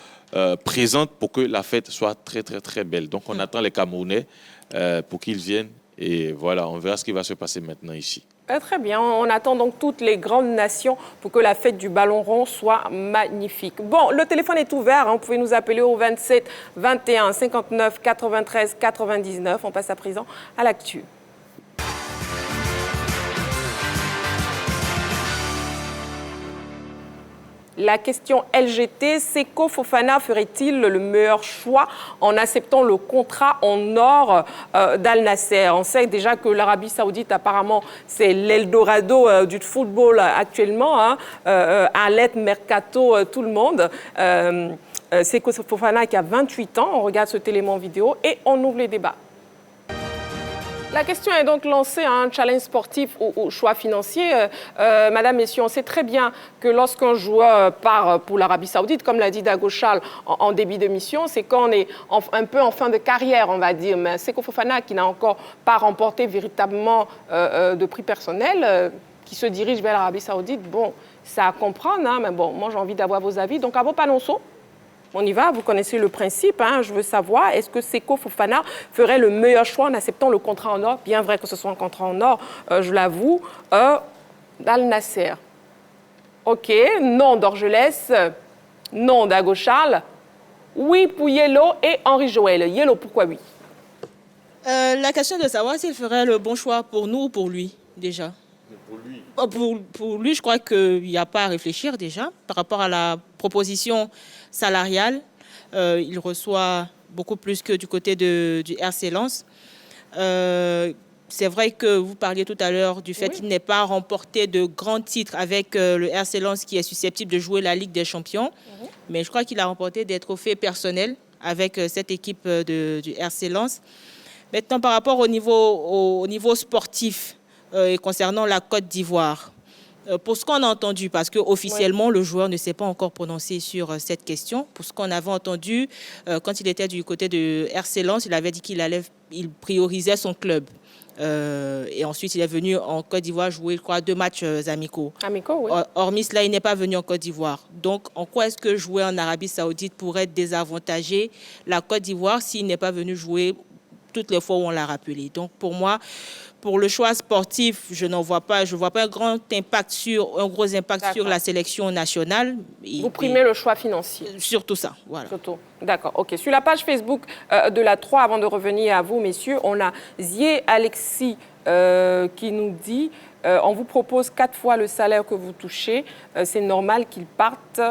présentes pour que la fête soit très, très, très belle. Donc, on attend les Camerounais pour qu'ils viennent. Et voilà, on verra ce qui va se passer maintenant ici. Très bien. On attend donc toutes les grandes nations pour que la fête du ballon rond soit magnifique. Bon, le téléphone est ouvert. Vous pouvez nous appeler au 27 21 59 93 99. On passe à présent à l'actu. La question LGT, Seko Fofana ferait-il le meilleur choix en acceptant le contrat en or d'Al Nasser? On sait déjà que l'Arabie Saoudite, apparemment, c'est l'Eldorado du football actuellement. Alet, Mercato, tout le monde. Seko Fofana qui a 28 ans. On regarde ce élément vidéo et on ouvre les débats. La question est donc lancée, un challenge sportif au choix financier. Madame, messieurs, on sait très bien que lorsqu'un joueur part pour l'Arabie Saoudite, comme l'a dit Dago Charles en début d'émission, c'est quand on est un peu en fin de carrière, on va dire. Mais Seko Fofana, qui n'a encore pas remporté véritablement de prix personnel, qui se dirige vers l'Arabie Saoudite, bon, ça à comprendre, hein, mais bon, moi j'ai envie d'avoir vos avis. Donc, Abo Panonso, on y va, vous connaissez le principe, hein, je veux savoir, est-ce que Seko Fofana ferait le meilleur choix en acceptant le contrat en or, bien vrai que ce soit un contrat en or, je l'avoue, d'Al Nasser. OK, non d'Orgelès, non d'Ago Charles, oui pour Yellow et Henri Joël. Yellow, pourquoi oui? La question de savoir s'il ferait le bon choix pour nous ou pour lui, déjà. Pour lui, je crois qu'il n'y a pas à réfléchir déjà par rapport à la proposition salariale. Il reçoit beaucoup plus que du côté du RC Lens. C'est vrai que vous parliez tout à l'heure du fait qu'il n'ait pas remporté de grands titres avec le RC Lens qui est susceptible de jouer la Ligue des Champions. Mais je crois qu'il a remporté des trophées personnels avec cette équipe du RC Lens. Maintenant, par rapport au niveau sportif, et concernant la Côte d'Ivoire, pour ce qu'on a entendu, parce qu'officiellement, le joueur ne s'est pas encore prononcé sur cette question, pour ce qu'on avait entendu, quand il était du côté de RC Lens, il avait dit qu'il priorisait son club. Et ensuite, il est venu en Côte d'Ivoire jouer, je crois, 2 matchs amicaux. Amicaux, oui. Hormis cela, il n'est pas venu en Côte d'Ivoire. Donc, en quoi est-ce que jouer en Arabie Saoudite pourrait désavantager la Côte d'Ivoire s'il n'est pas venu jouer toutes les fois où on l'a rappelé? Donc, pour moi, pour le choix sportif, je ne vois pas un gros impact sur la sélection nationale. Vous primez le choix financier. Surtout ça, voilà. Surtout. D'accord, OK. Sur la page Facebook de la 3, avant de revenir à vous, messieurs, on a Zié Alexis qui nous dit on vous propose 4 fois le salaire que vous touchez. C'est normal qu'ils partent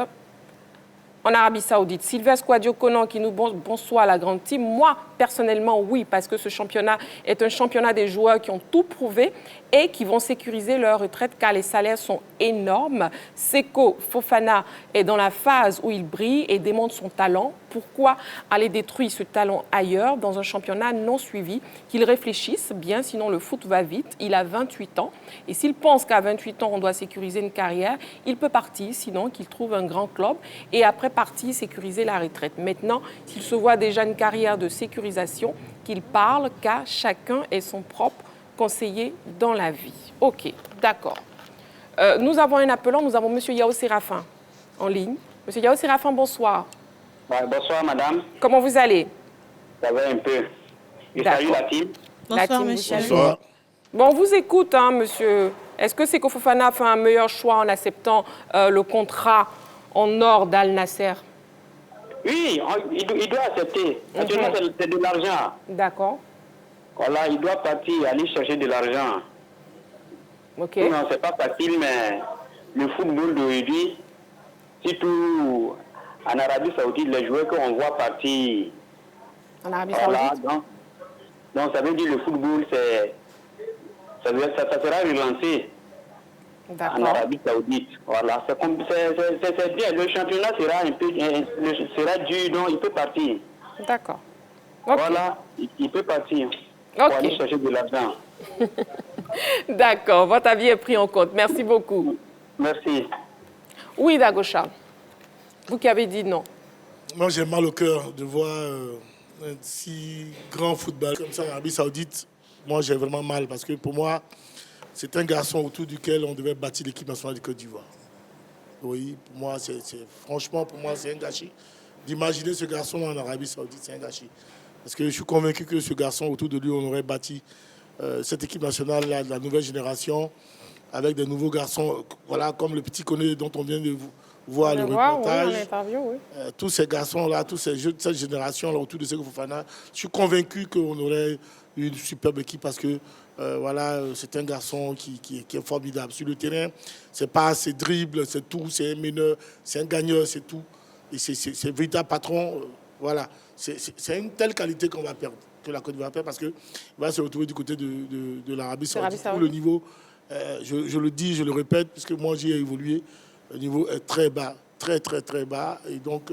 en Arabie Saoudite. Sylvestre Quadio-Conan qui nous bonsoir la grande team. Moi, personnellement, oui, parce que ce championnat est un championnat des joueurs qui ont tout prouvé et qui vont sécuriser leur retraite car les salaires sont énormes. Seko Fofana est dans la phase où il brille et démontre son talent. Pourquoi aller détruire ce talent ailleurs, dans un championnat non suivi? Qu'il réfléchisse bien, sinon le foot va vite. Il a 28 ans et s'il pense qu'à 28 ans, on doit sécuriser une carrière, il peut partir, sinon qu'il trouve un grand club et après partir sécuriser la retraite. Maintenant, s'il se voit déjà une carrière de sécurisation, qu'il parle car chacun est son propre conseiller dans la vie. OK, d'accord. Nous avons un appelant, nous avons M. Yao Séraphin en ligne. M. Yao Séraphin, bonsoir. Bonsoir, madame. Comment vous allez? Ça va un peu. Je salue la team. Bonsoir, monsieur. Bonsoir. Bon, on vous écoute, hein, monsieur. Est-ce que Seko Fofana fait un meilleur choix en acceptant le contrat en or d'Al Nasser? Oui, il doit accepter. Actuellement, c'est de l'argent. D'accord. Voilà, il doit partir, aller chercher de l'argent. OK. Non, c'est pas facile, mais le football d'aujourd'hui, surtout en Arabie Saoudite, les joueurs qu'on voit partir. En Arabie Voilà, Saoudite? donc ça veut dire le football, ça sera relancé en D'accord. Arabie Saoudite. Voilà, c'est bien. Le championnat sera dur, donc il peut partir. D'accord. OK. Voilà, il peut partir. OK. Pour aller chercher de l'argent. D'accord, votre avis est pris en compte. Merci beaucoup. Merci. Oui, Dagocha. Vous qui avez dit non. Moi, j'ai mal au cœur de voir un si grand football comme ça en Arabie Saoudite. Moi, j'ai vraiment mal parce que pour moi, c'est un garçon autour duquel on devait bâtir l'équipe nationale de Côte d'Ivoire. Oui, pour moi, franchement, pour moi, c'est un gâchis. D'imaginer ce garçon en Arabie Saoudite, c'est un gâchis. Parce que je suis convaincu que ce garçon, autour de lui, on aurait bâti cette équipe nationale, là, de la nouvelle génération, avec des nouveaux garçons, voilà, comme le petit Koné dont on vient de voir le reportage. Oui. Tous ces garçons-là, tous ces jeunes, cette génération-là autour de Seko Fofana, je suis convaincu qu'on aurait une superbe équipe parce que voilà, c'est un garçon qui est formidable. Sur le terrain, c'est pas ses dribbles, c'est tout, c'est un meneur, c'est un gagneur, c'est tout. Et c'est un véritable patron. Voilà, c'est une telle qualité qu'on va perdre, que la Côte d'Ivoire perd parce qu'il va se retrouver du côté de l'Arabie Saoudite. Où le niveau, je le dis, je le répète, puisque moi j'y ai évolué, le niveau est très bas, très très très bas. Et donc,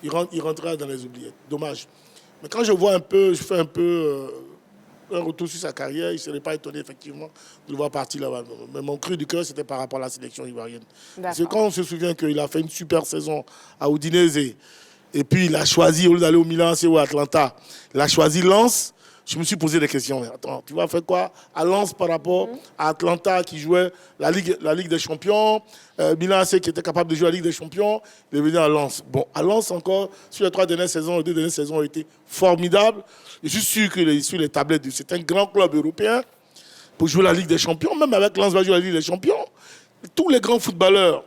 il rentrera dans les oubliettes. Dommage. Mais quand je vois un peu, je fais un peu un retour sur sa carrière, je ne serais pas étonné effectivement de le voir partir là-bas. Mais mon cri du cœur, c'était par rapport à la sélection ivoirienne. Parce que quand on se souvient qu'il a fait une super saison à Udinese, et puis il a choisi, au lieu d'aller au Milan ou à Atlanta, il a choisi Lens. Je me suis posé des questions. Attends, tu vas faire quoi à Lens par rapport à Atlanta qui jouait la Ligue des Champions, Milan AC qui était capable de jouer la Ligue des Champions, il est venu à Lens. Bon, à Lens encore, sur les 3 dernières saisons, les 2 dernières saisons ont été formidables. Je suis sûr que sur les tablettes, c'est un grand club européen pour jouer la Ligue des Champions. Même avec Lens, va jouer la Ligue des Champions. Tous les grands footballeurs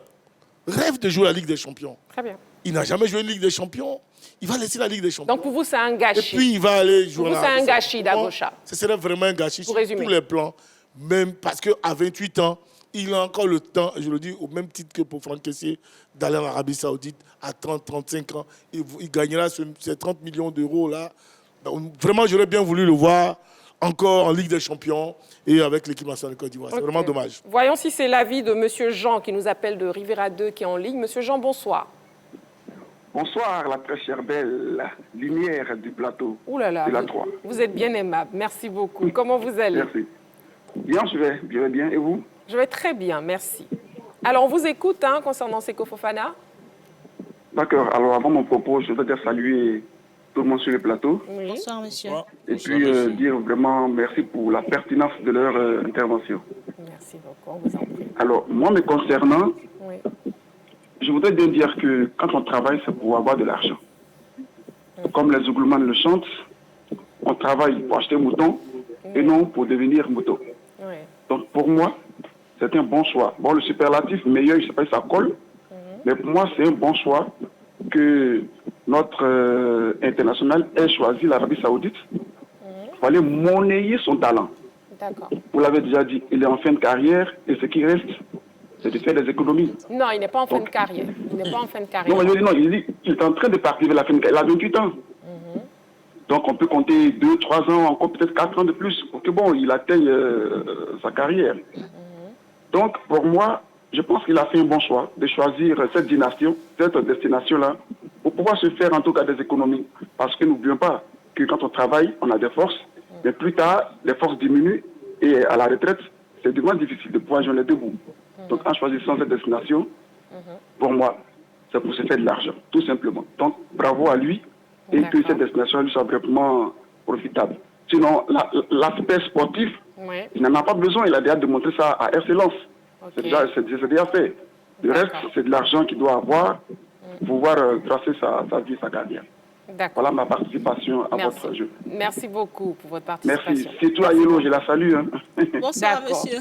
rêvent de jouer la Ligue des Champions. Très bien. Il n'a jamais joué une Ligue des Champions. Il va laisser la Ligue des Champions. Donc pour vous, c'est un gâchis. Et puis il va aller jouer. Pour vous, c'est un gâchis d'Agocha. Ce serait vraiment un gâchis sur résumer. tous les plans. Même parce qu'à 28 ans, il a encore le temps, je le dis au même titre que pour Franck Kessié, d'aller en Arabie Saoudite à 30-35 ans. Il gagnera ces 30 millions d'euros là. Donc, vraiment, j'aurais bien voulu le voir encore en Ligue des Champions et avec l'équipe nationale de Côte d'Ivoire. C'est vraiment dommage. Voyons si c'est l'avis de M. Jean qui nous appelle de Rivera 2 qui est en ligne. M. Jean, bonsoir. Bonsoir, la très chère belle lumière du plateau Ouh là là, de la 3. Vous êtes bien aimable. Merci beaucoup. Comment vous allez? Merci. Bien, je vais bien. Et vous? Je vais très bien, merci. Alors, on vous écoute concernant Seko Fofana. D'accord. Alors, avant mon propos, je voudrais saluer tout le monde sur le plateau. Oui. Bonsoir, monsieur. Et puis dire vraiment merci pour la pertinence de leur intervention. Merci beaucoup, on vous en prie. Alors, moi, me concernant, Oui. je voudrais bien dire que quand on travaille, c'est pour avoir de l'argent. Comme les Zouglouman le chantent, on travaille pour acheter mouton et non pour devenir mouton. Oui. Donc, pour moi, c'est un bon choix. Bon, le superlatif meilleur, je ne sais pas si ça colle, mais pour moi, c'est un bon choix que notre international ait choisi l'Arabie Saoudite. Il fallait monnayer son talent. D'accord. Vous l'avez déjà dit, il est en fin de carrière et ce qui reste, c'est de faire des économies. Non, il n'est pas en fin de carrière. Il n'est pas en fin de carrière. Non, mais je dis non, il est en train de partir vers la fin de carrière. Il a 28 ans. Donc, on peut compter 2, 3 ans, encore peut-être 4 ans de plus pour que, bon, il atteigne sa carrière. Donc, pour moi, je pense qu'il a fait un bon choix de choisir cette destination-là, pour pouvoir se faire en tout cas des économies. Parce que n'oublions pas que quand on travaille, on a des forces, mais plus tard, les forces diminuent et à la retraite, c'est vraiment difficile de pouvoir joindre les deux bouts. Donc, en choisissant cette destination, pour moi, c'est pour se faire de l'argent, tout simplement. Donc, bravo à lui et que cette destination lui soit vraiment profitable. Sinon, l'aspect sportif, il n'en a pas besoin. Il a déjà démontré ça à RC Lens. C'est déjà fait. Le reste, c'est de l'argent qu'il doit avoir pour pouvoir tracer sa vie, sa carrière. Voilà ma participation à votre jeu. Merci beaucoup pour votre participation. Merci. C'est tout à Yelo, je la salue. Hein. Bonsoir, monsieur.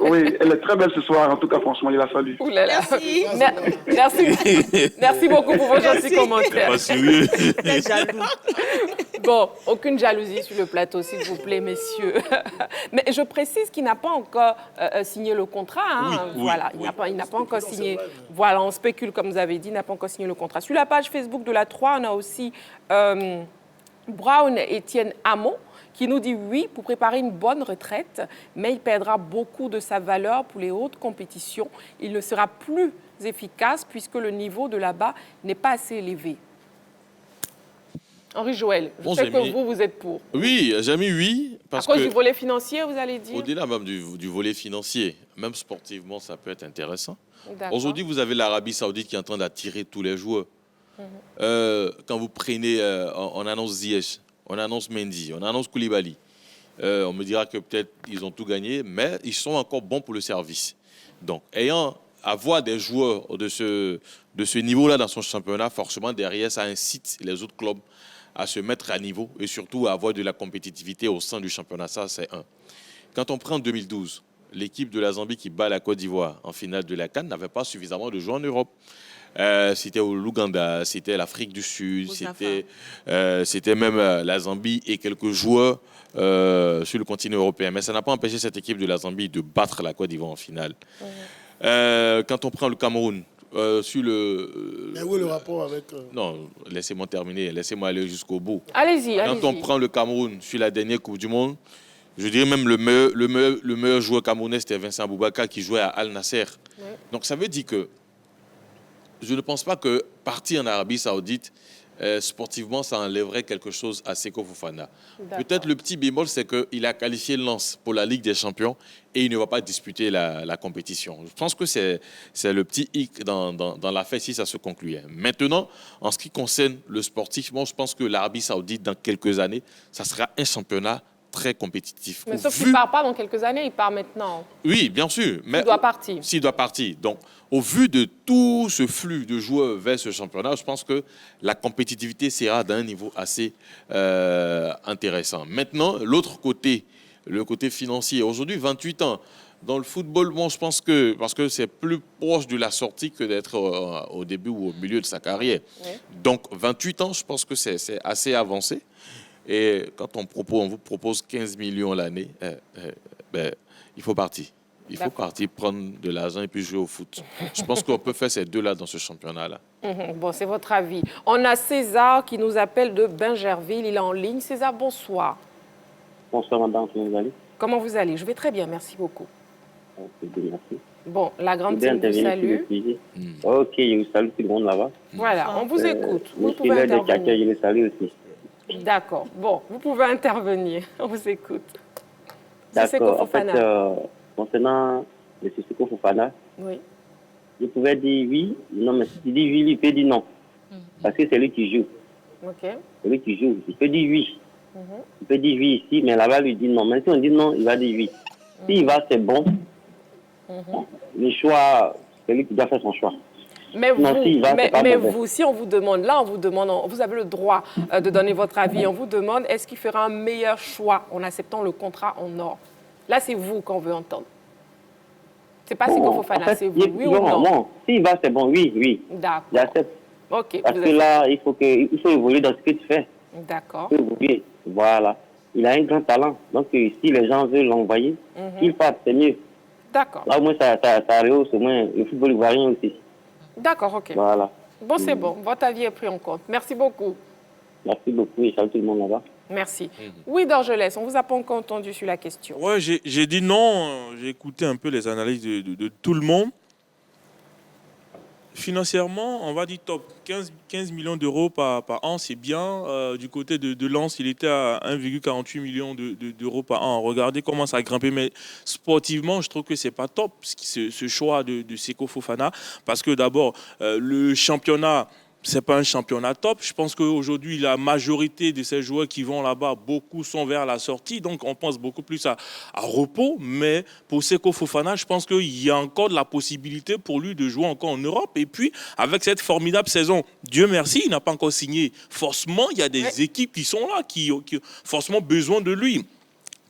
Oui, elle est très belle ce soir. En tout cas, franchement, je la salue. Ouh là là. Merci. Merci beaucoup pour vos gentils commentaires. Pas sérieux. Très jaloux. Bon, aucune jalousie sur le plateau, s'il vous plaît, messieurs. Mais je précise qu'il n'a pas encore signé le contrat. Voilà, il n'a pas encore signé. Voilà, on spécule, comme vous avez dit, il n'a pas encore signé le contrat. Sur la page Facebook de la 3, on a aussi Brown Etienne Hamon qui nous dit oui pour préparer une bonne retraite, mais il perdra beaucoup de sa valeur pour les hautes compétitions. Il ne sera plus efficace puisque le niveau de là-bas n'est pas assez élevé. Henri Joël, je sais que vous êtes pour. Oui, j'ai mis oui. Parce à cause que du volet financier, vous allez dire? Au-delà même du volet financier, même sportivement, ça peut être intéressant. Aujourd'hui, vous avez l'Arabie Saoudite qui est en train d'attirer tous les joueurs. Quand vous prenez, on annonce Ziyech, on annonce Mendy, on annonce Koulibaly. On me dira que peut-être ils ont tout gagné, mais ils sont encore bons pour le service. Donc, avoir des joueurs de ce niveau-là dans son championnat, forcément, derrière, ça incite les autres clubs à se mettre à niveau et surtout à avoir de la compétitivité au sein du championnat. Ça, c'est un. Quand on prend en 2012, l'équipe de la Zambie qui bat la Côte d'Ivoire en finale de la CAN n'avait pas suffisamment de joueurs en Europe. C'était au Luganda, c'était l'Afrique du Sud, c'était même la Zambie et quelques joueurs sur le continent européen. Mais ça n'a pas empêché cette équipe de la Zambie de battre la Côte d'Ivoire en finale. Quand on prend le Cameroun, sur le... Mais où est le rapport avec... Non, laissez-moi terminer, laissez-moi aller jusqu'au bout. Allez-y, Quand on prend le Cameroun sur la dernière Coupe du Monde, je dirais même le meilleur joueur camerounais, c'était Vincent Boubacar qui jouait à Al Nasser. Donc ça veut dire que je ne pense pas que partir en Arabie Saoudite sportivement, ça enlèverait quelque chose à Seko Fofana. Peut-être le petit bémol, c'est qu'il a qualifié Lens pour la Ligue des Champions et il ne va pas disputer la compétition. Je pense que c'est le petit hic dans l'affaire si ça se concluait. Maintenant, en ce qui concerne le sportif, moi, je pense que l'Arabie Saoudite, dans quelques années, ça sera un championnat très compétitif. Mais sauf qu'il ne part pas dans quelques années, il part maintenant. Oui, bien sûr. Mais il doit partir. S'il doit partir. Donc, au vu de tout ce flux de joueurs vers ce championnat, je pense que la compétitivité sera d'un niveau assez intéressant. Maintenant, l'autre côté, le côté financier. Aujourd'hui, 28 ans. Dans le football, bon, je pense que parce que c'est plus proche de la sortie que d'être au début ou au milieu de sa carrière. Oui. Donc, 28 ans, je pense que c'est assez avancé. Et quand on vous propose 15 millions l'année, il faut partir. Il faut partir prendre de l'argent et puis jouer au foot. Je pense qu'on peut faire ces deux-là dans ce championnat-là. Bon, c'est votre avis. On a César qui nous appelle de Bingerville. Il est en ligne. César, bonsoir. Bonsoir, madame. Comment vous allez? Comment vous allez? Je vais très bien, merci beaucoup. Merci. Bon, la grande team vous salue. Ok, je vous salue tout le monde là-bas. Voilà, on vous écoute. Vous pouvez intervenir. Je le salue aussi. D'accord. Bon, vous pouvez intervenir. On vous écoute. D'accord. En fait, concernant M. Seko Fofana, oui. Je pouvais dire oui, non, mais si tu dis oui, il peut dire non. Parce que c'est lui qui joue. Ok. C'est lui qui joue. Il peut dire oui. Il peut dire oui ici, mais là-bas, lui dit non. Même si on dit non, il va dire oui. S'il va, c'est bon. Le choix, c'est lui qui doit faire son choix. Mais vous, si on vous demande, là, vous avez le droit de donner votre avis. On vous demande, est-ce qu'il fera un meilleur choix en acceptant le contrat en or? Là, c'est vous qu'on veut entendre. C'est pas Seko Fofana, en fait, c'est vous, oui ou non? Non, s'il va, c'est bon, oui. D'accord. J'accepte. Ok. Parce que là, il faut évoluer dans ce que tu fais. D'accord. Voilà. Il a un grand talent. Donc, si les gens veulent l'envoyer, il part, c'est mieux. D'accord. Là, au moins, ça rehausse au moins le football ivoirien aussi. D'accord, ok. Voilà. Bon, c'est bon. Votre avis est pris en compte. Merci beaucoup. Merci beaucoup et salut tout le monde là-bas. Merci. Oui, Dorgelès, on ne vous a pas encore entendu sur la question. Oui, j'ai dit non. J'ai écouté un peu les analyses de tout le monde. Financièrement, on va dire top. 15 millions d'euros par an, c'est bien. Du côté de Lens, il était à 1,48 million d'euros par an. Regardez comment ça a grimpé. Mais sportivement, je trouve que ce n'est pas top, ce choix de Seko Fofana. Parce que d'abord, le championnat... Ce n'est pas un championnat top. Je pense qu'aujourd'hui, la majorité de ces joueurs qui vont là-bas, beaucoup sont vers la sortie. Donc, on pense beaucoup plus à repos. Mais pour Seko Fofana, je pense qu'il y a encore de la possibilité pour lui de jouer encore en Europe. Et puis, avec cette formidable saison, Dieu merci, il n'a pas encore signé. Forcément, il y a des équipes qui sont là, qui ont forcément besoin de lui.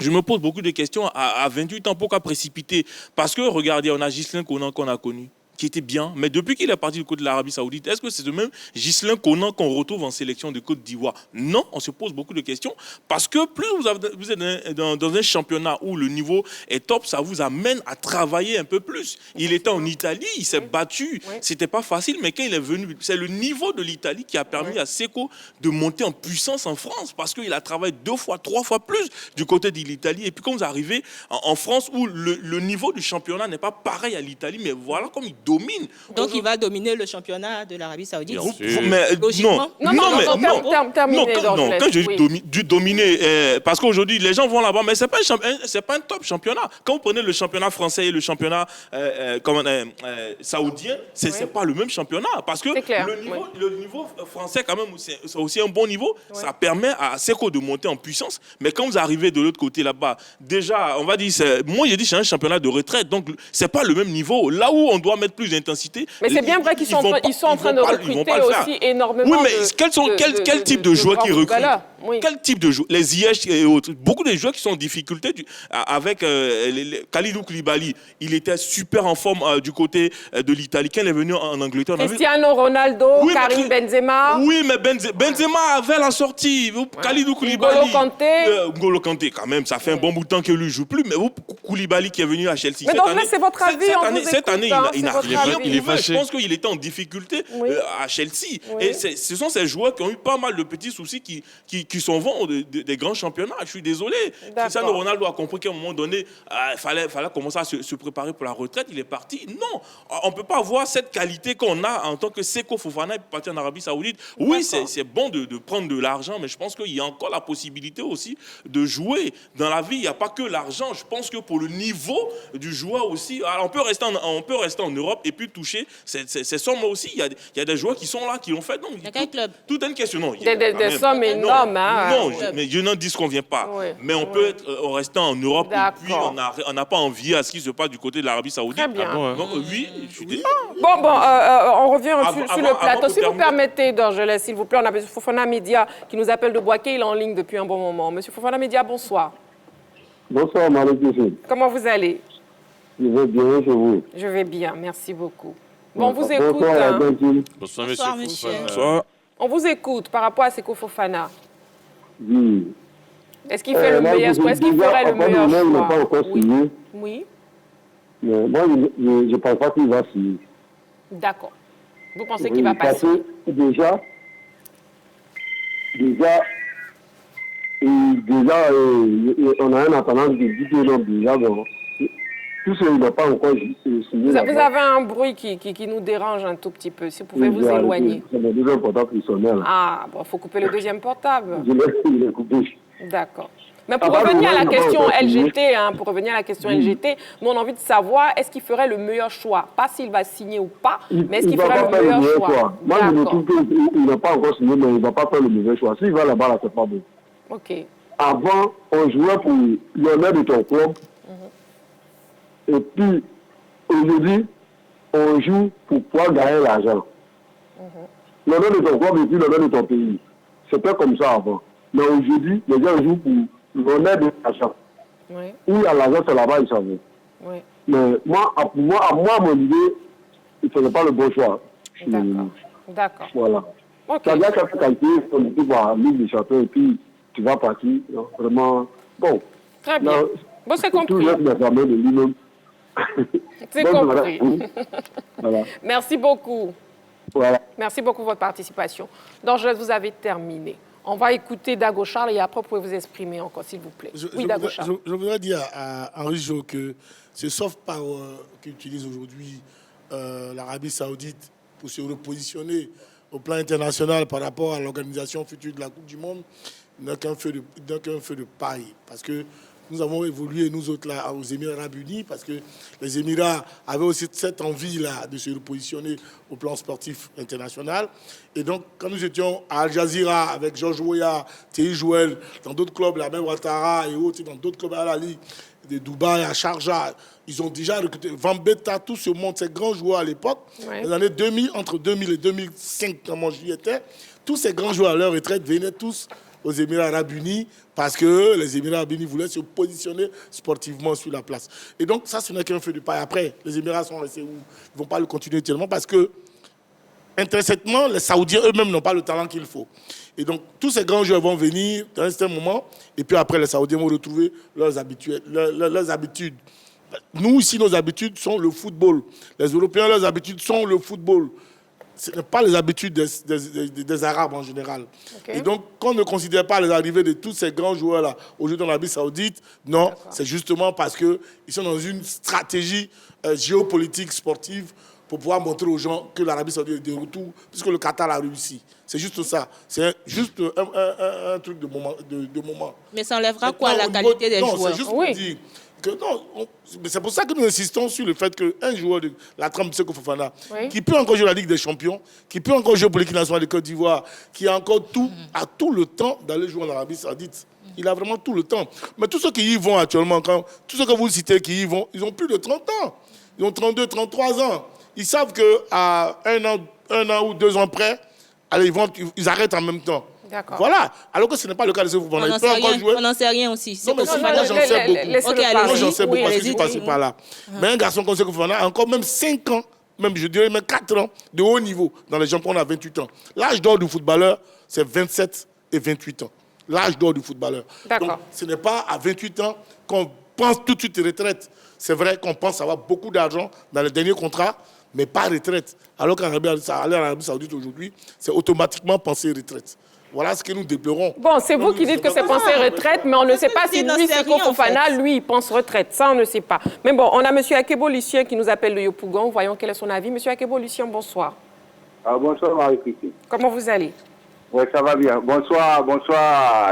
Je me pose beaucoup de questions. À 28 ans, pourquoi précipiter? Parce que, regardez, on a Ghislain Conan qu'on a connu, qui était bien, mais depuis qu'il est parti du côté de l'Arabie Saoudite, est-ce que c'est le même Ghislain Conan qu'on retrouve en sélection de Côte d'Ivoire? Non, on se pose beaucoup de questions, parce que plus vous êtes dans un championnat où le niveau est top, ça vous amène à travailler un peu plus. Il était en Italie, il s'est battu, c'était pas facile, mais quand il est venu, c'est le niveau de l'Italie qui a permis à Seko de monter en puissance en France, parce qu'il a travaillé 2 fois, 3 fois plus du côté de l'Italie, et puis quand vous arrivez en France, où le niveau du championnat n'est pas pareil à l'Italie, mais voilà comme il domine. Donc il va dominer le championnat de l'Arabie Saoudite. Mais non, quand je dis dominer, parce qu'aujourd'hui les gens vont là-bas, mais c'est pas un top championnat. Quand vous prenez le championnat français et le championnat saoudien, c'est pas le même championnat, parce que le niveau français quand même c'est aussi un bon niveau. Ça permet à Seko de monter en puissance. Mais quand vous arrivez de l'autre côté là-bas, déjà on va dire, moi j'ai dit c'est un championnat de retraite, donc c'est pas le même niveau. Là où on doit mettre plus d'intensité. Mais c'est bien vrai qu'ils sont en train de recruter aussi énormément. Oui, mais quel type de joueurs qui recrutent? Quel type de joueurs? Les Ziyech et autres. Beaucoup de joueurs qui sont en difficulté avec Kalidou Koulibaly. Il était super en forme du côté de l'Italie. Quand il est venu en Angleterre, Cristiano Ronaldo, Karim Benzema. Oui, mais Benzema avait la sortie. Kalidou Koulibaly. N'Golo Kanté, quand même, ça fait un bon bout de temps qu'il ne joue plus. Mais Koulibaly qui est venu à Chelsea. Mais donc là, c'est votre avis. Cette année, il n'a rien prouvé. Je pense qu'il était en difficulté à Chelsea. Et ce sont ces joueurs qui ont eu pas mal de petits soucis qui qui s'en vont des grands championnats. Je suis désolé. Cristiano Ronaldo a compris qu'à un moment donné, il fallait commencer à se préparer pour la retraite. Il est parti. Non, on ne peut pas avoir cette qualité qu'on a en tant que Seko Fofana et partir en Arabie Saoudite. Oui, c'est bon de prendre de l'argent, mais je pense qu'il y a encore la possibilité aussi de jouer. Dans la vie, il n'y a pas que l'argent. Je pense que pour le niveau du joueur aussi, alors on peut rester en Europe et puis toucher ces sommes aussi. Il y a des joueurs qui sont là, qui l'ont fait. Donc, quel club? Tout est une question. Non, des sommes énormes. Non, mais je n'en dis qu'on ne vient pas. Oui. Mais on peut rester en Europe et puis on n'a pas envie à ce qui se passe du côté de l'Arabie Saoudite. Très bien. Donc, oui, je suis désolé. On revient sur le plateau. Si vous permettez, Dorgelès, s'il vous plaît, on a M. Fofana Média qui nous appelle de Boaké. Il est en ligne depuis un bon moment. M. Fofana Média, bonsoir. Bonsoir, Marie-Christine. Comment vous allez? Je vais bien, chez vous. Je vais bien, merci beaucoup. Bon, on vous écoute. Bonsoir, Bonsoir, monsieur. Bonsoir. On vous écoute par rapport à Seko Fofana. Oui. Est-ce qu'il fait le meilleur choix? Est-ce qu'il ferait le meilleur choix? Il n'a pas encore signé. Oui. Mais moi, je ne pense pas qu'il va signer. D'accord. Vous pensez qu'il va passer? Déjà, on a un attendant de 10 millions déjà. Bon, tout ce qu'il n'a pas encore signé. Vous avez un bruit qui nous dérange un tout petit peu. Si vous pouvez vous éloigner. C'est le deuxième portable qui sonne là. Ah, bon, il faut couper le deuxième portable. Je l'ai coupé. D'accord. Mais pour revenir à la question LGT, nous on a envie de savoir, est-ce qu'il ferait le meilleur choix? Pas s'il va signer ou pas, mais est-ce qu'il ferait le meilleur choix? Moi, je me trouve qu'il n'a pas encore signé, mais il ne va pas faire le meilleur choix. S'il va là-bas, là, c'est pas bon. OK. Avant, on jouait pour l'honneur de ton club. Et puis, aujourd'hui, on joue pour pouvoir gagner l'argent. L'honneur de ton club et puis l'honneur de ton pays. C'était comme ça avant. Mais aujourd'hui, les gens jouent pour l'honneur de l'argent. Oui. Où il y a l'argent, c'est là-bas, ils s'en vont. Oui. Mais moi, à mon idée, il ne faisait pas le bon choix. D'accord. Voilà. OK. Tu as bien quelques qualités pour l'équipe pour la Ligue des Champions et puis tu vas partir. Donc, vraiment, bon. Très bien. Bon, c'est compris. Tout reste de lui-même. C'est compris. Voilà. Merci beaucoup. Voilà. Merci beaucoup pour votre participation. Donc, vous avez terminé. On va écouter Dago Charles et après, vous pouvez vous exprimer encore, s'il vous plaît. Dago Charles. Je voudrais dire à Henri Jo que ce soft power qu'utilise aujourd'hui l'Arabie Saoudite pour se repositionner au plan international par rapport à l'organisation future de la Coupe du Monde n'a qu'un feu de paille. Parce que nous avons évolué, nous autres, là, aux Émirats Arabes Unis, parce que les Émirats avaient aussi cette envie-là de se repositionner au plan sportif international. Et donc, quand nous étions à Al Jazeera avec Georges Weah, Thierry Jouel, dans d'autres clubs, la même Ouattara et autres, dans d'autres clubs à la Ligue, de Dubaï, à Sharjah, ils ont déjà recruté Vambeta, tout ce monde, ces grands joueurs à l'époque, les années 2000, entre 2000 et 2005, quand moi j'y étais, tous ces grands joueurs à leur retraite venaient tous aux Émirats Arabes Unis parce que les Émirats Arabes Unis voulaient se positionner sportivement sur la place. Et donc, ça, ce n'est qu'un feu de paille. Après, les Émirats sont restés où? Ils ne vont pas le continuer tellement parce que, intrinsèquement, les Saoudiens eux-mêmes n'ont pas le talent qu'il faut. Et donc, tous ces grands joueurs vont venir dans un certain moment et puis après, les Saoudiens vont retrouver leurs habitudes. Nous, ici, nos habitudes sont le football. Les Européens, leurs habitudes sont le football. Ce n'est pas les habitudes des Arabes en général. Okay. Et donc, qu'on ne considère pas les arrivées de tous ces grands joueurs-là aujourd'hui dans l'Arabie Saoudite, non, c'est justement parce qu'ils sont dans une stratégie géopolitique sportive pour pouvoir montrer aux gens que l'Arabie Saoudite est de retour, puisque le Qatar a réussi. C'est juste ça. C'est juste un truc de moment. Mais ça enlèvera quoi la qualité des joueurs? Non, c'est juste pour dire que non. C'est pour ça que nous insistons sur le fait qu'un joueur de la trempe de Seko Fofana, qui peut encore jouer la Ligue des Champions, qui peut encore jouer pour l'équipe nationale de Côte d'Ivoire, qui a encore a tout le temps d'aller jouer en Arabie Saoudite. Il a vraiment tout le temps. Mais tous ceux qui y vont actuellement, tous ceux que vous citez qui y vont, ils ont plus de 30 ans. Ils ont 32, 33 ans. Ils savent qu'à un an ou 2 ans près, allez, ils arrêtent en même temps. Voilà. Alors que ce n'est pas le cas de Seko Fofana. Il peut encore jouer. On n'en sait rien aussi. Non, mais moi, j'en sais beaucoup. Moi, j'en sais beaucoup parce que je suis passé par là. Mais un garçon comme Seko Fofana a encore même 5 ans, même je dirais même 4 ans de haut niveau dans les championnats à 28 ans. L'âge d'or du footballeur, c'est 27 et 28 ans. L'âge d'or du footballeur. Donc, ce n'est pas à 28 ans qu'on pense tout de suite retraite. C'est vrai qu'on pense avoir beaucoup d'argent dans les derniers contrats, mais pas retraite. Alors qu'en Arabie Saoudite aujourd'hui, c'est automatiquement penser retraite. Voilà ce que nous déplorons. Bon, c'est vous qui dites que c'est pensé retraite, mais on ne sait pas si lui, Seko Fofana, lui, il pense retraite. Ça, on ne sait pas. Mais bon, on a M. Akebo Lucien qui nous appelle de Yopougon. Voyons quel est son avis. M. Akebo Lucien, bonsoir. Bonsoir, Marie-Christine. Comment vous allez? Oui, ça va bien. Bonsoir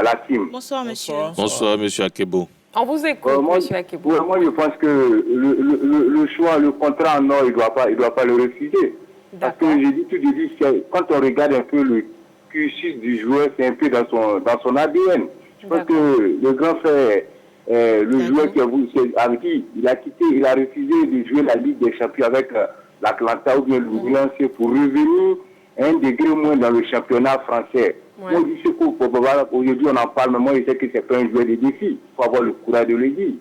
la team. Bonsoir, monsieur. Bonsoir, monsieur Akebo. On vous écoute, monsieur Akebo. Moi, je pense que le choix, le contrat en or, il ne doit pas le refuser. Parce que j'ai dit tout de suite, quand on regarde un peu le cursus du joueur, c'est un peu dans son ADN. Je pense que le grand frère, le joueur avec qui il a refusé de jouer la Ligue des Champions avec l'Atlanta ou bien le Milan, c'est pour revenir à un degré moins dans le championnat français. Moi, je dis aujourd'hui on en parle, mais moi je sais que c'est pas un joueur de défi. Il faut avoir le courage de le dire.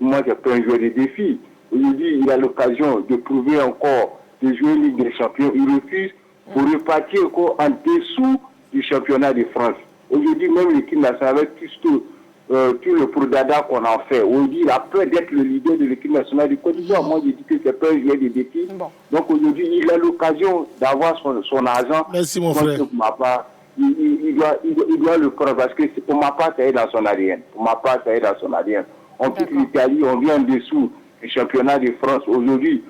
Moi, c'est pas un joueur de défi. Aujourd'hui, il a l'occasion de prouver encore de jouer Ligue des Champions. Il refuse pour repartir encore en dessous du championnat de France. Aujourd'hui, même l'équipe nationale, avec tout le prodada qu'on en fait, aujourd'hui, il a peur d'être le leader de l'équipe nationale du Côte d'Ivoire. Moi, je dis que c'est pas un joueur de défi. Donc aujourd'hui, il a l'occasion d'avoir son argent. Merci, mon frère. Pour ma part, il doit le prendre parce que pour ma part, ça est dans son ADN. Pour ma part, ça est dans son ADN. On quitte l'Italie, on vient en dessous du championnat de France. Aujourd'hui,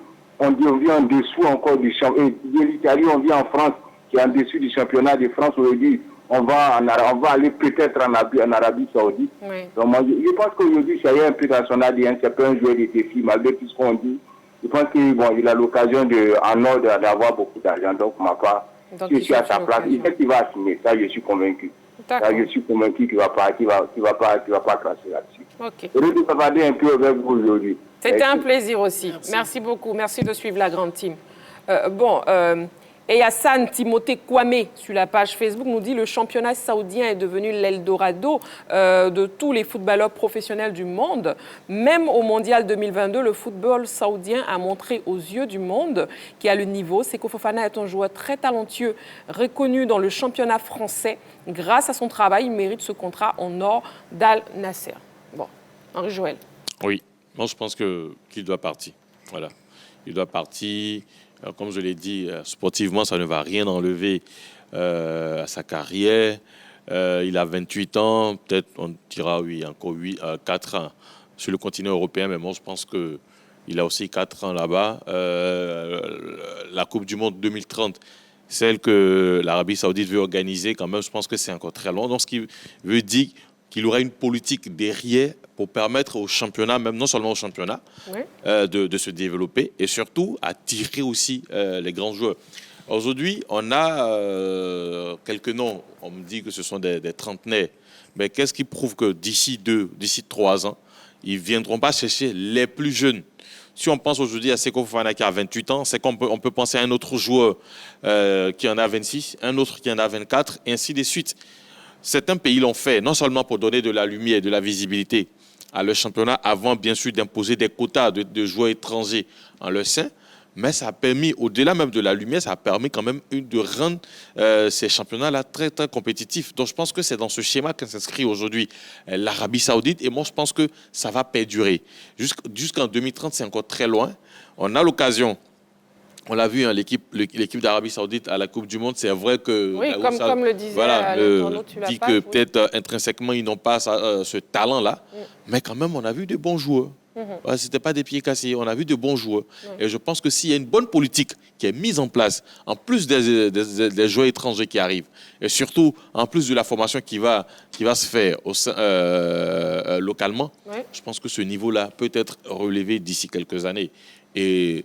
on vient en dessous encore du championnat de l'Italie, on vient en France, qui est en dessous du championnat de France. Aujourd'hui, on va aller peut-être en Arabie Saoudite. Donc moi, je pense qu'aujourd'hui, ça y est un peu dans son ADN, c'est pas un joueur de défi, malgré tout ce qu'on dit. Je pense qu'il a l'occasion d'avoir beaucoup d'argent. Donc, ma part, si je suis à sa place, il sait qu'il va assumer. Ça, je suis convaincu. Ça, je suis convaincu qu'il ne va pas cracher là-dessus. Je vais parler un peu avec vous aujourd'hui. C'était un plaisir aussi. Merci beaucoup. Merci de suivre la grande team. Et Hassan Timothée Kwame, sur la page Facebook, nous dit « Le championnat saoudien est devenu l'Eldorado de tous les footballeurs professionnels du monde. Même au Mondial 2022, le football saoudien a montré aux yeux du monde qu'il a le niveau. Seko Fofana est un joueur très talentueux, reconnu dans le championnat français. Grâce à son travail, il mérite ce contrat en or d'Al Nasser. » Bon, Henri-Joël. Oui, moi je pense qu'il doit partir. Voilà, il doit partir. Comme je l'ai dit, sportivement, ça ne va rien enlever à sa carrière. Il a 28 ans, peut-être on dira oui, encore 4 ans sur le continent européen, mais moi je pense qu'il a aussi 4 ans là-bas. La Coupe du Monde 2030, celle que l'Arabie Saoudite veut organiser, quand même, je pense que c'est encore très loin. Donc ce qui veut dire qu'il aura une politique derrière pour permettre au championnat, même non seulement au championnat, de se développer et surtout attirer aussi les grands joueurs. Aujourd'hui, on a quelques noms, on me dit que ce sont des trentenaires, mais qu'est-ce qui prouve que d'ici 3 ans, ils ne viendront pas chercher les plus jeunes? Si on pense aujourd'hui à Seko Fofana qui a 28 ans, c'est qu'on peut penser à un autre joueur qui en a 26, un autre qui en a 24, et ainsi de suite. Certains pays l'ont fait, non seulement pour donner de la lumière et de la visibilité à leur championnat, avant bien sûr d'imposer des quotas de joueurs étrangers en leur sein, mais ça a permis, au-delà même de la lumière, ça a permis quand même de rendre ces championnats-là très, très compétitifs. Donc je pense que c'est dans ce schéma que s'inscrit aujourd'hui l'Arabie Saoudite, et moi je pense que ça va perdurer. Jusqu'en 2030, c'est encore très loin. On a l'occasion. On l'a vu, hein, l'équipe d'Arabie Saoudite à la Coupe du Monde, c'est vrai que... Oui, comme le disait tu dis que peut-être intrinsèquement, ils n'ont pas ce talent-là, mais quand même, on a vu de bons joueurs. Ce n'était pas des pieds cassés, on a vu de bons joueurs. Et je pense que s'il y a une bonne politique qui est mise en place, en plus des joueurs étrangers qui arrivent, et surtout en plus de la formation qui va se faire localement, je pense que ce niveau-là peut être relevé d'ici quelques années. Et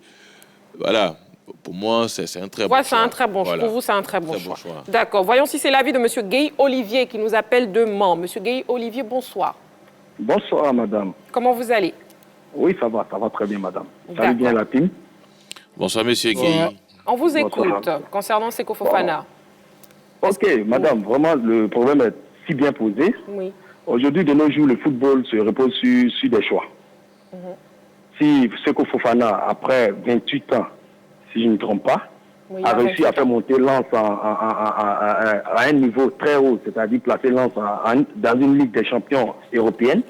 voilà... Pour moi, c'est un très bon choix. C'est un très bon choix. Pour vous, c'est un très bon choix. D'accord. Voyons si c'est l'avis de M. Guy Olivier qui nous appelle de Mans. M. Guy Olivier, bonsoir. Bonsoir, madame. Comment vous allez? Oui, ça va très bien, madame. Salut bien la team. Bonsoir, M. Guy. On vous écoute concernant Seko Fofana. Ok, madame, vraiment, le problème est si bien posé. Oui. Aujourd'hui, de nos jours, le football se repose sur des choix. Si Seko Fofana, après 28 ans, si je ne me trompe pas, a réussi à faire monter Lens à un niveau très haut, c'est-à-dire placer Lens dans une Ligue des champions européenne.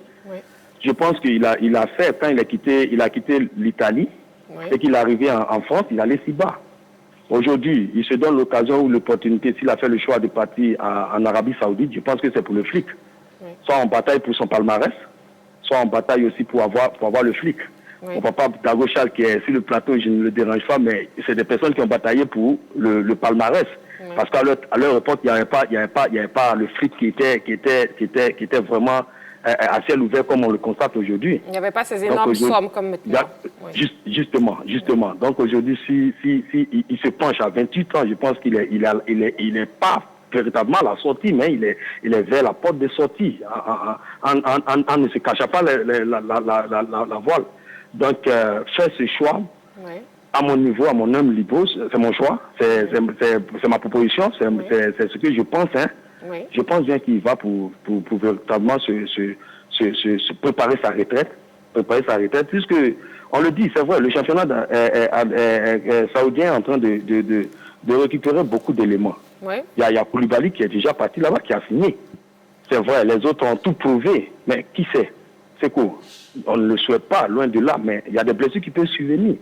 Je pense qu'il a fait, quand il a quitté l'Italie et qu'il est arrivé en France, il allait si bas. Aujourd'hui, il se donne l'occasion ou l'opportunité, s'il a fait le choix de partir en Arabie Saoudite, je pense que c'est pour le flic. Soit en bataille pour son palmarès, soit en bataille aussi pour avoir le flic. Mon papa Dagochal qui est sur le plateau, je ne le dérange pas, mais c'est des personnes qui ont bataillé pour le palmarès. Parce qu'à leur époque, il n'y avait pas le flic qui était vraiment à ciel ouvert comme on le constate aujourd'hui. Il n'y avait pas ces énormes sommes comme maintenant. Justement. Donc aujourd'hui, si il se penche à 28 ans, je pense qu'il est pas véritablement à la sortie, mais il est vers la porte de sortie, en ne se cachant pas la voile. Donc, faire ce choix, à mon niveau, à mon humble niveau, c'est mon choix, c'est ma proposition, c'est ce que je pense. Je pense bien qu'il va pour véritablement se préparer sa retraite, puisque, on le dit, c'est vrai, le championnat saoudien est en train de récupérer beaucoup d'éléments. Il y a Koulibaly qui est déjà parti là-bas, qui a fini. C'est vrai, les autres ont tout prouvé, mais qui sait? C'est quoi? On ne le souhaite pas, loin de là, mais il y a des blessures qui peuvent survenir.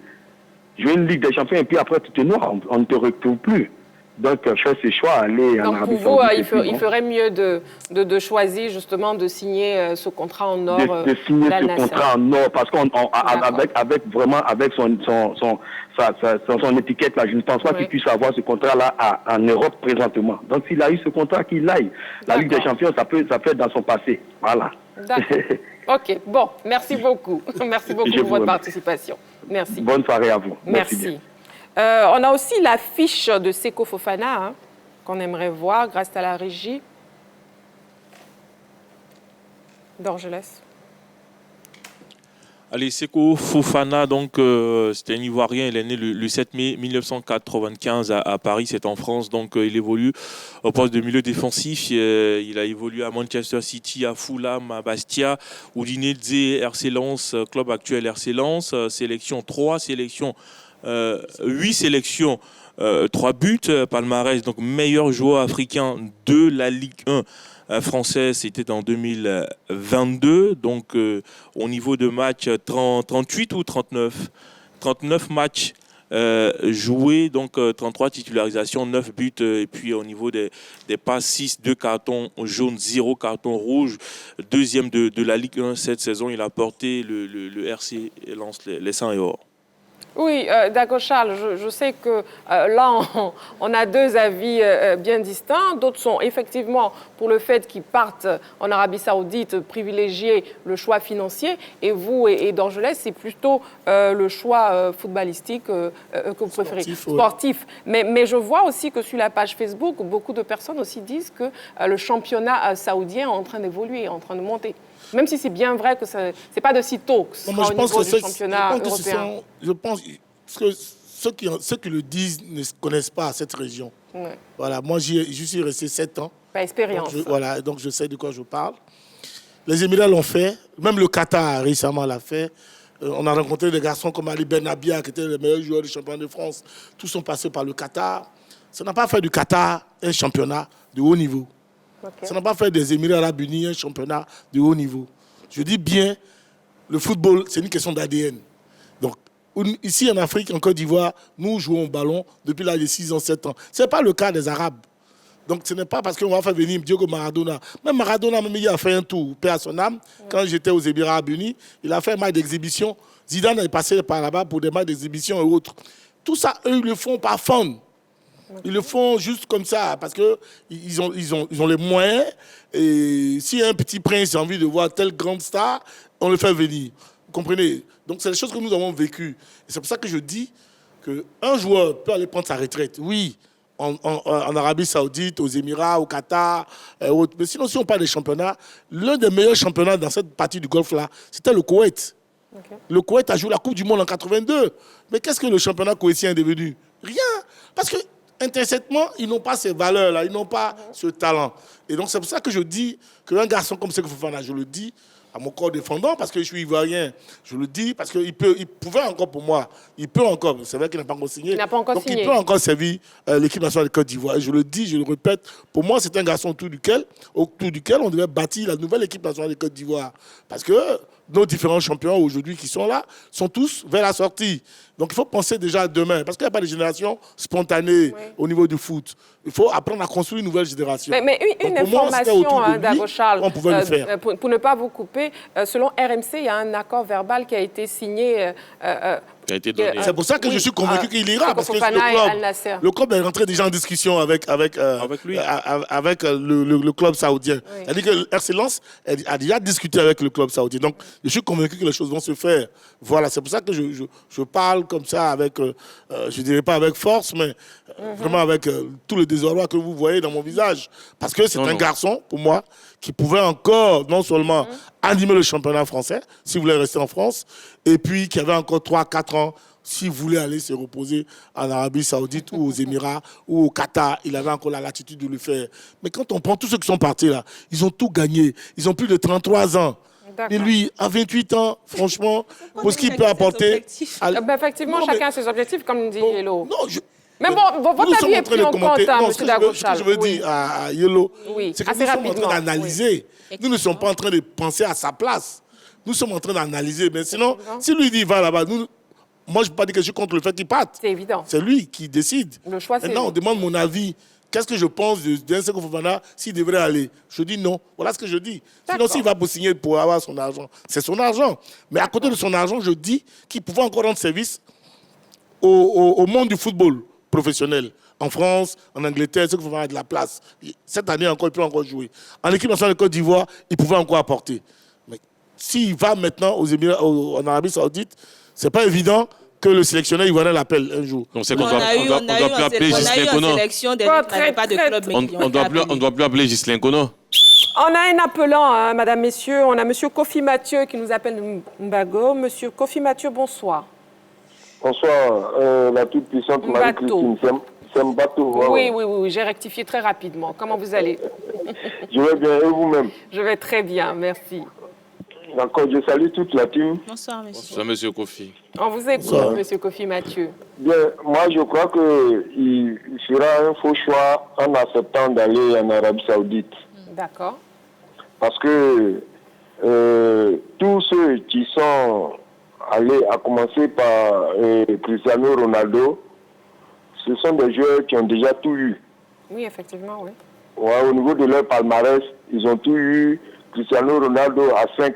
Jouer une Ligue des Champions et puis après tu te noies, on ne te retrouve plus. Donc faire ce choix, aller en Arabie Saoudite. Donc pour vous, il ferait mieux de choisir justement de signer ce contrat en or. De signer ce contrat en or, parce qu'avec son étiquette là, je ne pense pas qu'il puisse avoir ce contrat là en Europe présentement. Donc s'il a eu ce contrat, qu'il aille. La Ligue des Champions, ça peut être dans son passé. Voilà. D'accord. Ok, bon, merci beaucoup. Merci beaucoup pour votre participation. Merci. Bonne soirée à vous. Merci. On a aussi la fiche de Seko Fofana qu'on aimerait voir grâce à la régie. D'Orgelès. Allez, Seko Fofana, donc c'était un Ivoirien, il est né le 7 mai 1995 à Paris, c'est en France, donc il évolue au poste de milieu défensif. Il a évolué à Manchester City, à Fulham, à Bastia, Udinese, RC Lens, club actuel RC Lens, sélection 3, sélection 8 sélections, 3 buts, palmarès, donc meilleur joueur africain de la Ligue 1 française, c'était en 2022. Donc au niveau de matchs, 38 ou 39 matchs joués, donc 33 titularisations, 9 buts, et puis au niveau des passes, 6, 2 cartons jaunes, 0 carton rouge, deuxième de la Ligue 1 cette saison. Il a porté le RC Lens, les 100 et or. Oui, d'accord Charles, je sais que là, on a deux avis bien distincts. D'autres sont effectivement pour le fait qu'ils partent en Arabie Saoudite, privilégier le choix financier. Et vous et Dorgelès, c'est plutôt le choix footballistique que vous préférez, sportif. Mais je vois aussi que sur la page Facebook, beaucoup de personnes aussi disent que le championnat saoudien est en train d'évoluer, en train de monter. Même si c'est bien vrai que ce n'est pas de si tôt que ce sera au niveau du championnat européen. Je pense que ceux qui le disent ne connaissent pas cette région. Ouais. Voilà, moi, j'y suis resté 7 ans. Pas expérience. Donc je sais de quoi je parle. Les Émirats l'ont fait. Même le Qatar, récemment, l'a fait. On a rencontré des garçons comme Ali Benabia, qui était le meilleur joueur du championnat de France. Tous sont passés par le Qatar. Ça n'a pas fait du Qatar un championnat de haut niveau. Okay. Ça n'a pas fait des Émirats arabes unis un championnat de haut niveau. Je dis bien, le football, c'est une question d'ADN. Donc, ici en Afrique, en Côte d'Ivoire, nous jouons au ballon depuis l'âge de 6 ans, 7 ans. Ce n'est pas le cas des Arabes. Donc, ce n'est pas parce qu'on va faire venir Diogo Maradona. Même Maradona, il a fait un tour, paix à son âme. Quand j'étais aux Émirats arabes unis, il a fait un match d'exhibition. Zidane est passé par là-bas pour des matchs d'exhibition et autres. Tout ça, eux, ils le font par fond. Ils le font juste comme ça, parce qu'ils ont les moyens. Et si un petit prince a envie de voir telle grande star, on le fait venir. Vous comprenez? Donc, c'est des choses que nous avons vécues. Et c'est pour ça que je dis qu'un joueur peut aller prendre sa retraite. Oui, en Arabie Saoudite, aux Émirats, au Qatar, et autres. Mais sinon, si on parle des championnats, l'un des meilleurs championnats dans cette partie du Golfe-là, c'était le Koweït. Okay. Le Koweït a joué la Coupe du Monde en 82. Mais qu'est-ce que le championnat koweïtien est devenu? Rien. Parce que intrinsèquement, ils n'ont pas ces valeurs-là, ils n'ont pas ce talent. Et donc, c'est pour ça que je dis qu'un garçon comme Seko Fofana, je le dis à mon corps défendant, parce que je suis ivoirien, je le dis, parce qu'il pouvait encore pour moi, il peut encore, c'est vrai qu'il n'a pas encore signé, il n'a pas encore signé. Il peut encore servir l'équipe nationale de Côte d'Ivoire. Et je le dis, je le répète, pour moi, c'est un garçon autour duquel on devait bâtir la nouvelle équipe nationale de Côte d'Ivoire. Parce que nos différents champions aujourd'hui qui sont là, sont tous vers la sortie. Donc il faut penser déjà à demain, parce qu'il n'y a pas de génération spontanée au niveau du foot. Il faut apprendre à construire une nouvelle génération. Mais une information, Dago Charles, on pouvait le faire. Pour ne pas vous couper, selon RMC, il y a un accord verbal qui a été signé. C'est pour ça que je suis convaincu qu'il ira, parce que le club est rentré déjà en discussion avec le club saoudien. Oui. C'est-à-dire que RC Lens a déjà discuté avec le club saoudien. Donc je suis convaincu que les choses vont se faire. Voilà, c'est pour ça que je parle comme ça, avec, je ne dirais pas avec force, mais vraiment avec tout le désarroi que vous voyez dans mon visage. Parce que c'est un garçon, pour moi, qui pouvait encore non seulement animer le championnat français, s'il voulait rester en France, et puis qui avait encore 3-4 ans, s'il voulait aller se reposer en Arabie Saoudite ou aux Émirats ou au Qatar, il avait encore la latitude de le faire. Mais quand on prend tous ceux qui sont partis là, ils ont tout gagné. Ils ont plus de 33 ans. Et lui, à 28 ans, franchement, pour ce qu'il peut apporter... Effectivement, chacun a ses objectifs, comme dit Yellow. Mais bon, votre avis est pris en compte, M. Dago Charles. Ce que je veux dire à Yellow, c'est que nous sommes en train d'analyser. Oui. Nous ne sommes pas en train de penser à sa place. Nous sommes en train d'analyser. Mais sinon, si lui dit va là-bas, moi je ne peux pas dire que je suis contre le fait qu'il parte. C'est évident. C'est lui qui décide. Le choix, c'est maintenant, on demande mon avis. Qu'est-ce que je pense de Seko Fofana s'il devrait aller? Je dis non. Voilà ce que je dis. Sinon, s'il va pour signer pour avoir son argent, c'est son argent. Mais à côté de son argent, je dis qu'il pouvait encore rendre service au monde du football professionnel. En France, en Angleterre, Seko Fofana a de la place. Cette année encore, il peut encore jouer. En équipe nationale de Côte d'Ivoire, il pouvait encore apporter. Mais s'il va maintenant aux Émirats, en Arabie Saoudite, c'est pas évident que le sélectionneur ivoirien l'appelle un jour. Donc c'est qu'on doit plus appeler Ghislain Kono. On doit plus appeler Ghislain Kono. On a un appelant, hein, madame, messieurs. On a monsieur Kofi Mathieu qui nous appelle Mbago. Monsieur Kofi Mathieu, bonsoir. Bonsoir, la toute-puissante Marie-Christine. C'est Mbato. Oui, j'ai rectifié très rapidement. Comment vous allez? Je vais bien, et vous-même? Je vais très bien, merci. D'accord, je salue toute la team. Bonsoir, monsieur. Bonsoir, monsieur Kofi. On vous écoute, monsieur Kofi Mathieu. Bien, moi, je crois qu'il fera un faux choix en acceptant d'aller en Arabie Saoudite. D'accord. Parce que tous ceux qui sont allés, à commencer par Cristiano Ronaldo, ce sont des joueurs qui ont déjà tout eu. Oui, effectivement, oui. Ouais, au niveau de leur palmarès, ils ont tout eu. Cristiano Ronaldo a 5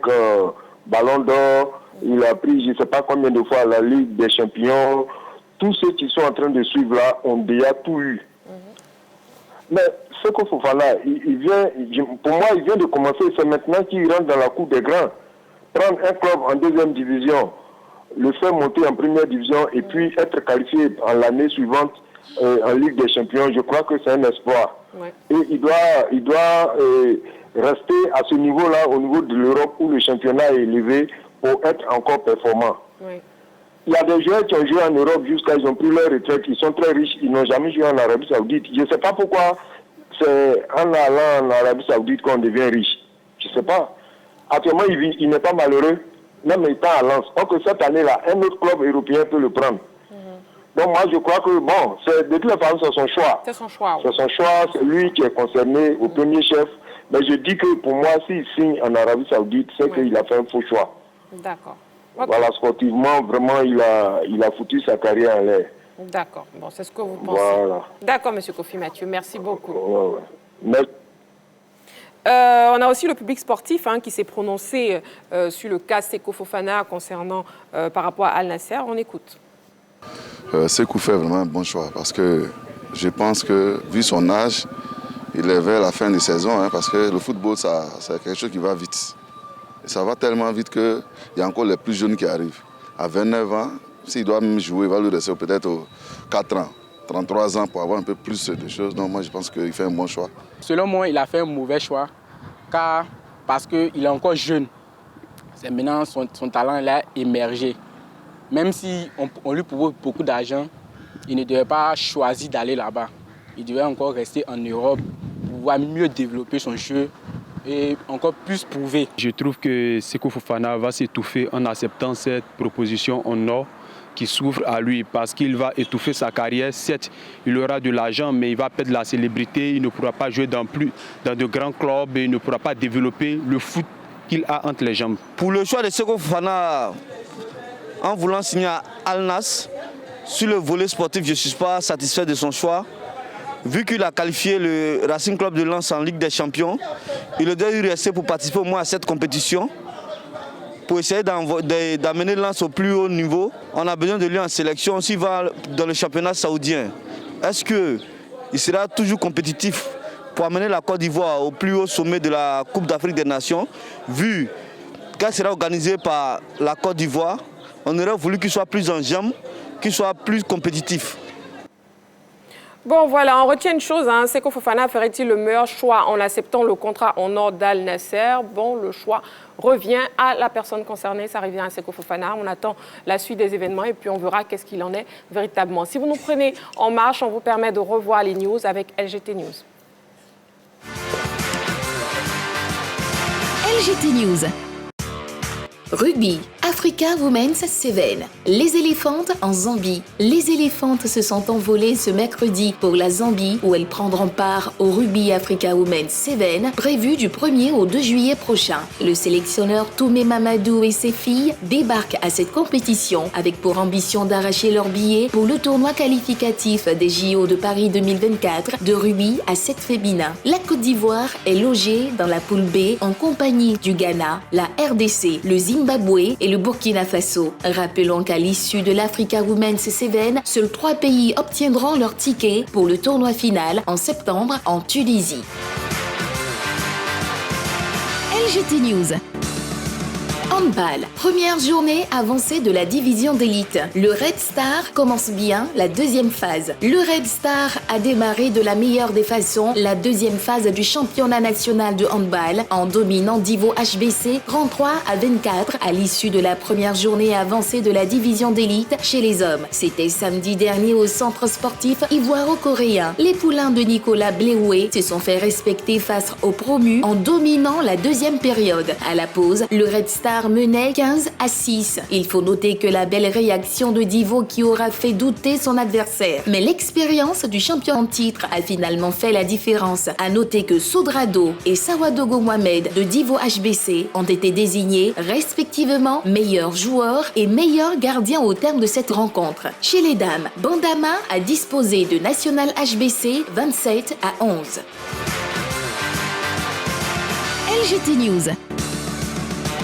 ballons d'or. Il a pris je ne sais pas combien de fois la Ligue des Champions. Tous ceux qui sont en train de suivre là ont déjà tout eu. Mais Seko Fofana, pour moi, il vient de commencer. C'est maintenant qu'il rentre dans la cour des grands. Prendre un club en deuxième division, le faire monter en première division et puis être qualifié en l'année suivante en Ligue des Champions, je crois que c'est un espoir. Ouais. Et il doit rester à ce niveau-là, au niveau de l'Europe où le championnat est élevé pour être encore performant. Oui. Il y a des joueurs qui ont joué en Europe jusqu'à ils ont pris leur retraite, ils sont très riches, ils n'ont jamais joué en Arabie Saoudite. Je ne sais pas pourquoi c'est en allant en Arabie Saoudite qu'on devient riche. Je ne sais pas. Actuellement, il n'est pas malheureux, même étant à Lens. Donc cette année-là, un autre club européen peut le prendre. Donc moi, je crois que, bon, de toutes les façons, c'est son choix. C'est son choix. Oui. C'est son choix, c'est lui qui est concerné au premier chef. Mais je dis que pour moi, s'il signe en Arabie Saoudite, c'est qu'il a fait un faux choix. D'accord. Okay. Voilà, sportivement, vraiment, il a foutu sa carrière en l'air. D'accord. Bon, c'est ce que vous pensez. Voilà. D'accord, monsieur Kofi Mathieu. Merci beaucoup. Ouais. Merci. On a aussi le public sportif qui s'est prononcé sur le cas Seko Fofana concernant par rapport à Al Nasser. On écoute. Seko fait vraiment un bon choix parce que je pense que, vu son âge, il est vers la fin de saison, parce que le football, c'est quelque chose qui va vite. Et ça va tellement vite qu'il y a encore les plus jeunes qui arrivent. À 29 ans, s'il doit même jouer, il va lui rester peut-être 4 ans, 33 ans pour avoir un peu plus de choses. Donc moi, je pense qu'il fait un bon choix. Selon moi, il a fait un mauvais choix, parce qu'il est encore jeune. C'est maintenant son talent il a émergé. Même si on lui propose beaucoup d'argent, il ne devait pas choisir d'aller là-bas. Il devait encore rester en Europe pour pouvoir mieux développer son jeu et encore plus prouver. Je trouve que Seko Fofana va s'étouffer en acceptant cette proposition en or qui s'ouvre à lui parce qu'il va étouffer sa carrière. Certes, il aura de l'argent, mais il va perdre la célébrité. Il ne pourra pas jouer dans de grands clubs et il ne pourra pas développer le foot qu'il a entre les jambes. Pour le choix de Seko Fofana, en voulant signer à Al Nassr, sur le volet sportif, je ne suis pas satisfait de son choix. Vu qu'il a qualifié le Racing Club de Lens en Ligue des Champions, il doit y rester pour participer au moins à cette compétition, pour essayer d'amener Lens au plus haut niveau. On a besoin de lui en sélection s'il va dans le championnat saoudien. Est-ce qu'il sera toujours compétitif pour amener la Côte d'Ivoire au plus haut sommet de la Coupe d'Afrique des Nations, vu qu'elle sera organisée par la Côte d'Ivoire? On aurait voulu qu'il soit plus en jambes, qu'il soit plus compétitif. Bon, voilà, on retient une chose, hein, Seko Fofana ferait-il le meilleur choix en acceptant le contrat en or d'Al Nassr? Bon, le choix revient à la personne concernée, ça revient à Seko Fofana. On attend la suite des événements et puis on verra qu'est-ce qu'il en est véritablement. Si vous nous prenez en marche, on vous permet de revoir les news avec LGT News. LGT News. Rugby, Africa Women's 7. Les éléphantes en Zambie. Les éléphantes se sont envolées ce mercredi pour la Zambie où elles prendront part au Rugby Africa Women's 7 prévu du 1er au 2 juillet prochain. Le sélectionneur Toumé Mamadou et ses filles débarquent à cette compétition avec pour ambition d'arracher leur billet pour le tournoi qualificatif des JO de Paris 2024 de rugby à 7 féminin. La Côte d'Ivoire est logée dans la poule B en compagnie du Ghana, la RDC, le Zimbabwe et le Burkina Faso. Rappelons qu'à l'issue de l'Africa Women's 7, seuls 3 pays obtiendront leur ticket pour le tournoi final en septembre en Tunisie. LGT News. Handball, première journée avancée de la division d'élite. Le Red Star commence bien la deuxième phase. Le Red Star a démarré de la meilleure des façons la deuxième phase du championnat national de handball en dominant Divo HBC 33-24 à l'issue de la première journée avancée de la division d'élite chez les hommes. C'était samedi dernier au centre sportif ivoiro-coréen. Les poulains de Nicolas Bléoué se sont fait respecter face aux promus en dominant la deuxième période. À la pause, le Red Star menait 15-6. Il faut noter que la belle réaction de Divo qui aura fait douter son adversaire. Mais l'expérience du champion en titre a finalement fait la différence. À noter que Sodrado et Sawadogo Mohamed de Divo HBC ont été désignés respectivement meilleurs joueurs et meilleurs gardiens au terme de cette rencontre. Chez les dames, Bandama a disposé de National HBC 27-11. LGT News.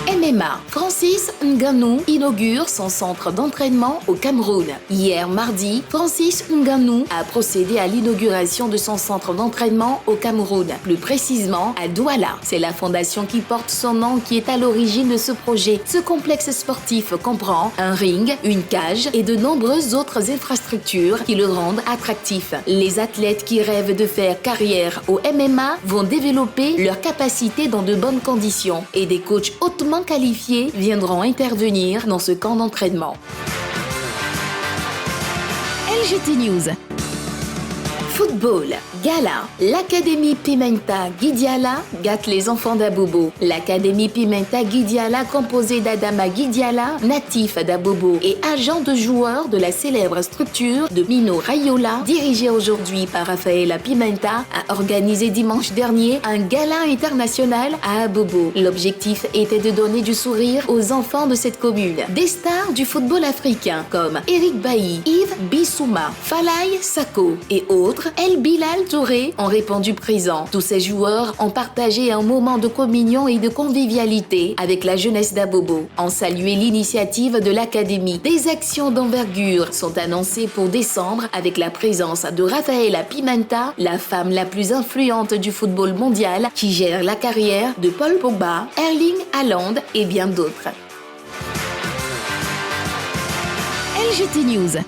MMA. Francis Ngannou inaugure son centre d'entraînement au Cameroun. Hier mardi, Francis Ngannou a procédé à l'inauguration de son centre d'entraînement au Cameroun, plus précisément à Douala. C'est la fondation qui porte son nom qui est à l'origine de ce projet. Ce complexe sportif comprend un ring, une cage et de nombreuses autres infrastructures qui le rendent attractif. Les athlètes qui rêvent de faire carrière au MMA vont développer leurs capacités dans de bonnes conditions et des coachs hautement qualifiés viendront intervenir dans ce camp d'entraînement. LGT News. Football, Gala. L'Académie Pimenta Guidiala gâte les enfants d'Abobo. L'Académie Pimenta Guidiala, composée d'Adama Guidiala, natif d'Abobo et agent de joueur de la célèbre structure de Mino Raiola, dirigée aujourd'hui par Rafaela Pimenta, a organisé dimanche dernier un gala international à Abobo. L'objectif était de donner du sourire aux enfants de cette commune. Des stars du football africain comme Eric Bailly, Yves Bissouma, Falaye Sako et autres, El Bilal Touré ont répondu présent. Tous ces joueurs ont partagé un moment de communion et de convivialité avec la jeunesse d'Abobo. On salué l'initiative de l'Académie. Des actions d'envergure sont annoncées pour décembre avec la présence de Rafaela Pimenta, la femme la plus influente du football mondial qui gère la carrière de Paul Pogba, Erling Haaland et bien d'autres. LGT News.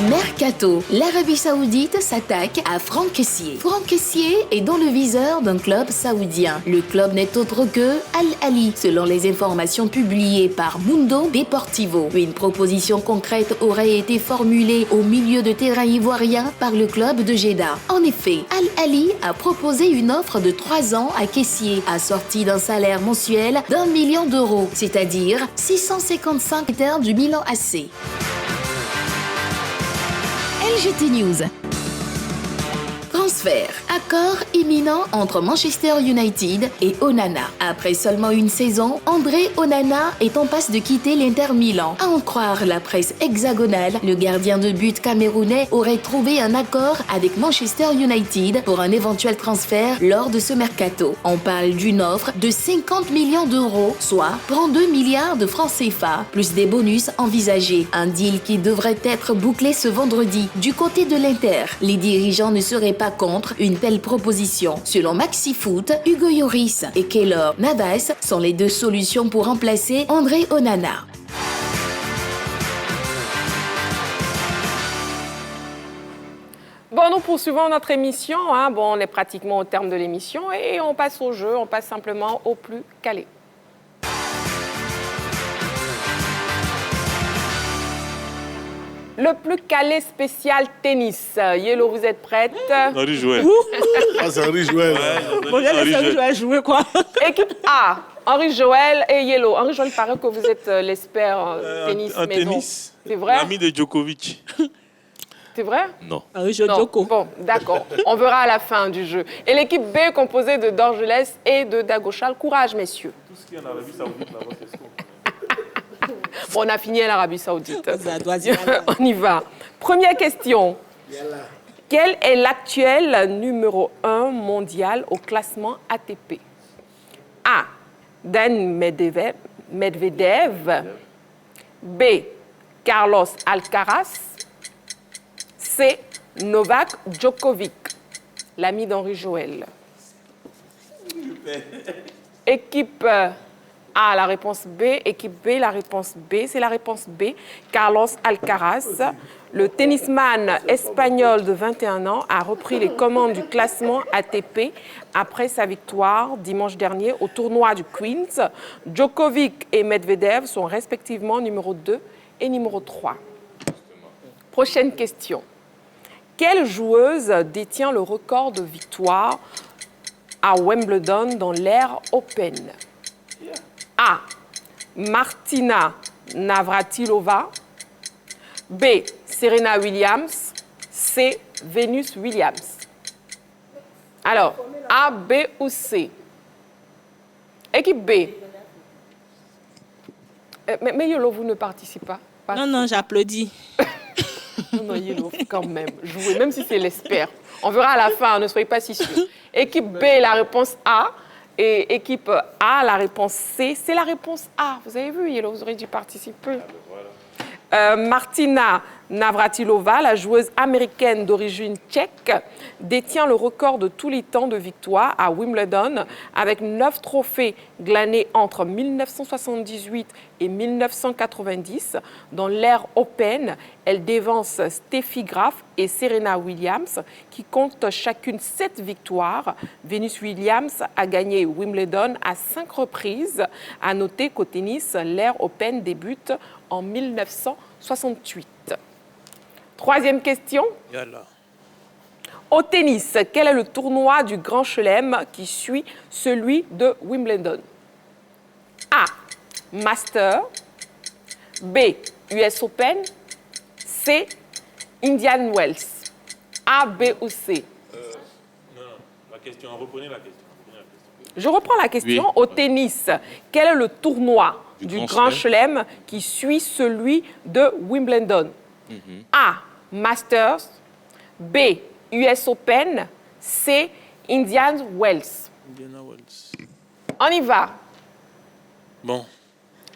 Mercato. L'Arabie Saoudite s'attaque à Franck Kessié. Franck Kessié est dans le viseur d'un club saoudien. Le club n'est autre que Al Ahly, selon les informations publiées par Mundo Deportivo. Une proposition concrète aurait été formulée au milieu de terrain ivoirien par le club de Jeddah. En effet, Al Ahly a proposé une offre de 3 ans à Kessié, assortie d'un salaire mensuel d'1 million d'euros, c'est-à-dire 655 hectares du Milan AC. LGT News. Transfert. Accord imminent entre Manchester United et Onana. Après seulement une saison, André Onana est en passe de quitter l'Inter Milan. À en croire la presse hexagonale, le gardien de but camerounais aurait trouvé un accord avec Manchester United pour un éventuel transfert lors de ce mercato. On parle d'une offre de 50 millions d'euros, soit 32 milliards de francs CFA, plus des bonus envisagés. Un deal qui devrait être bouclé ce vendredi. Du côté de l'Inter, les dirigeants ne seraient pas contre une telle proposition. Selon Maxi Foot, Hugo Lloris et Keylor Navas sont les deux solutions pour remplacer André Onana. Bon, nous poursuivons notre émission. Bon, on est pratiquement au terme de l'émission et on passe au jeu, on passe simplement au plus calé. Le plus calé spécial tennis. Yellow, vous êtes prête? Henri Joël. C'est Henri Joël. Bon, Henri Joël jouer quoi? Équipe A, Henri Joël et Yellow. Henri Joël, il paraît que vous êtes l'expert tennis En maison. tennis. C'est vrai? L'ami de Djokovic. C'est vrai? Non. Henri Joël Non. Djoko. Bon, d'accord. On verra à la fin du jeu. Et l'équipe B est composée de Dorgelès et de Dagochal. Courage, messieurs. Tout ce qui est en Arabie Saoudite, là-bas, c'est ce qu'on Bon, on a fini à l'Arabie Saoudite. On y va. Première question. Quel est l'actuel numéro 1 mondial au classement ATP? A. Dan Medvedev. B. Carlos Alcaraz. C. Novak Djokovic. L'ami d'Henri Joël. Équipe A, la réponse B. Équipe B, la réponse B. C'est la réponse B. Carlos Alcaraz, le tennisman espagnol de 21 ans, a repris les commandes du classement ATP après sa victoire dimanche dernier au tournoi du Queens. Djokovic et Medvedev sont respectivement numéro 2 et numéro 3. Prochaine question. Quelle joueuse détient le record de victoires à Wimbledon dans l'ère Open? A. Martina Navratilova. B. Serena Williams. C. Venus Williams. Alors, A, B ou C? Équipe B. Mais Yolo, vous ne participez pas? Non, j'applaudis. Non, Yolo, quand même. Jouez, même si c'est l'expert. On verra à la fin, ne soyez pas si sûrs. Équipe B, la réponse A. Et équipe A, la réponse C. C'est la réponse A. Vous avez vu, Yellow, vous aurez dû participer. Martina Navratilova, la joueuse américaine d'origine tchèque, détient le record de tous les temps de victoire à Wimbledon avec 9 trophées glanés entre 1978 et 1990. Dans l'ère Open, elle dévance Steffi Graf et Serena Williams qui comptent chacune 7 victoires. Venus Williams a gagné Wimbledon à 5 reprises. À noter qu'au tennis, l'ère Open débute en 1968. Troisième question. Au tennis, quel est le tournoi du Grand Chelem qui suit celui de Wimbledon? A. Master. B. US Open. C. Indian Wells. A, B ou C? Non, la question, reprenez la question. Je reprends la question. Oui. Au tennis, quel est le tournoi du Grand Chelem qui suit celui de Wimbledon? A. Masters. B. US Open. C. Indian Wells. On y va. Bon.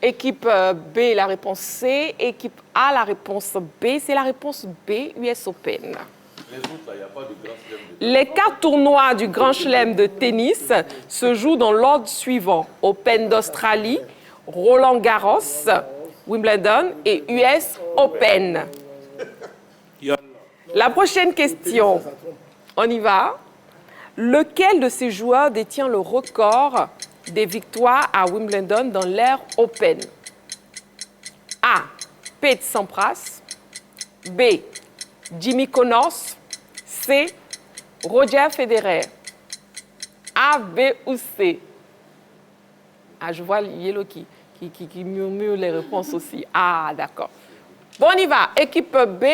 Équipe B, la réponse C. Équipe A, la réponse B. C'est la réponse B, US Open. Les autres, il n'y a pas de Grand Chelem. Les 4 tournois du Grand Chelem de tennis se jouent dans l'ordre suivant. Open d'Australie, Roland Garros, Wimbledon et US Open. La prochaine question. On y va. Lequel de ces joueurs détient le record des victoires à Wimbledon dans l'ère Open? A. Pete Sampras. B. Jimmy Connors. C. Roger Federer. A, B ou C? Ah, je vois Yellow qui murmure les réponses aussi. Ah, d'accord. Bon, on y va. Équipe B,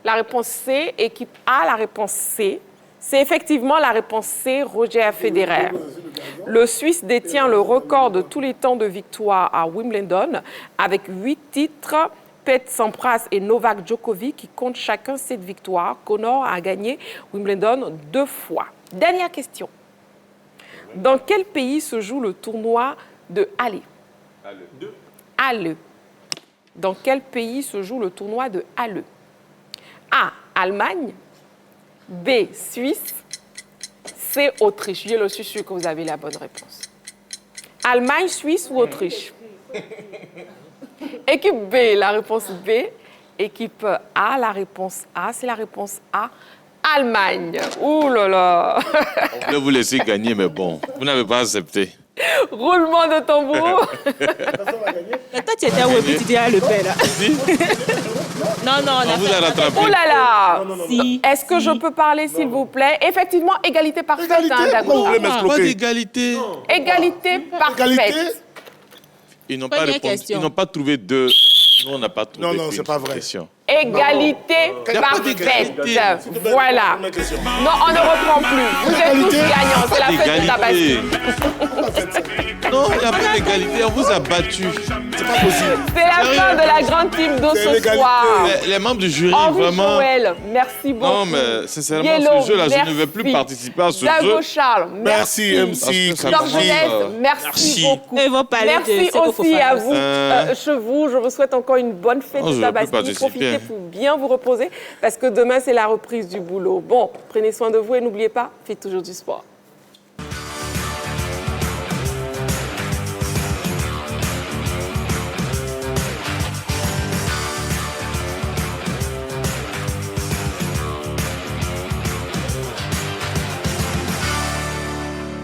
la réponse C. Équipe A, la réponse C. C'est effectivement la réponse C, Roger Federer. Le Suisse détient le record de tous les temps de victoire à Wimbledon avec 8 titres. Pete Sampras et Novak Djokovic qui comptent chacun 7 victoires. Connor a gagné Wimbledon 2 fois. Dernière question. Dans quel pays se joue le tournoi de Halle? Halle. Dans quel pays se joue le tournoi de Halle? A. Allemagne. B. Suisse. C. Autriche. Je suis sûr que vous avez la bonne réponse. Allemagne, Suisse ou Autriche? Équipe B, la réponse B. Équipe A, la réponse A, c'est la réponse A. Allemagne. Ouh là là. On voulait vous laisser gagner, mais bon, vous n'avez pas accepté. Roulement de tambour. Toi, tu étais où et puis tu dis le père là. Non, on vous a rattrapé. Oh là là. Si. Est-ce que je peux parler, s'il vous plaît? Effectivement, égalité parfaite. Hein, Dagoura. Pas d'égalité. Égalité parfaite. Ils n'ont pas répondu. Ils n'ont pas trouvé deux. Nous, on n'a pas trouvé. Non, c'est pas vrai. Égalité parfaite. Voilà. Non, on ne reprend plus. Vous êtes tous gagnants. C'est la fête de Tabaski. Non, il n'y a pas d'égalité. On vous a battu. C'est pas possible. C'est la fin de la grande team d'eau ce soir. Les membres du jury, Au revoir, vraiment. Joël. Merci beaucoup. Non, mais sincèrement, Yellow, ce jeu-là, je merci. ne vais plus participer à ce Dago jeu. Charles, merci. MC. Merci beaucoup. Et vos palais Merci de aussi à vous, Chevaux. Je vous souhaite encore une bonne fête Oh, de je vais plus Tabaski. participer. Profitez pour bien vous reposer parce que demain, c'est la reprise du boulot. Bon, prenez soin de vous et n'oubliez pas, faites toujours du sport.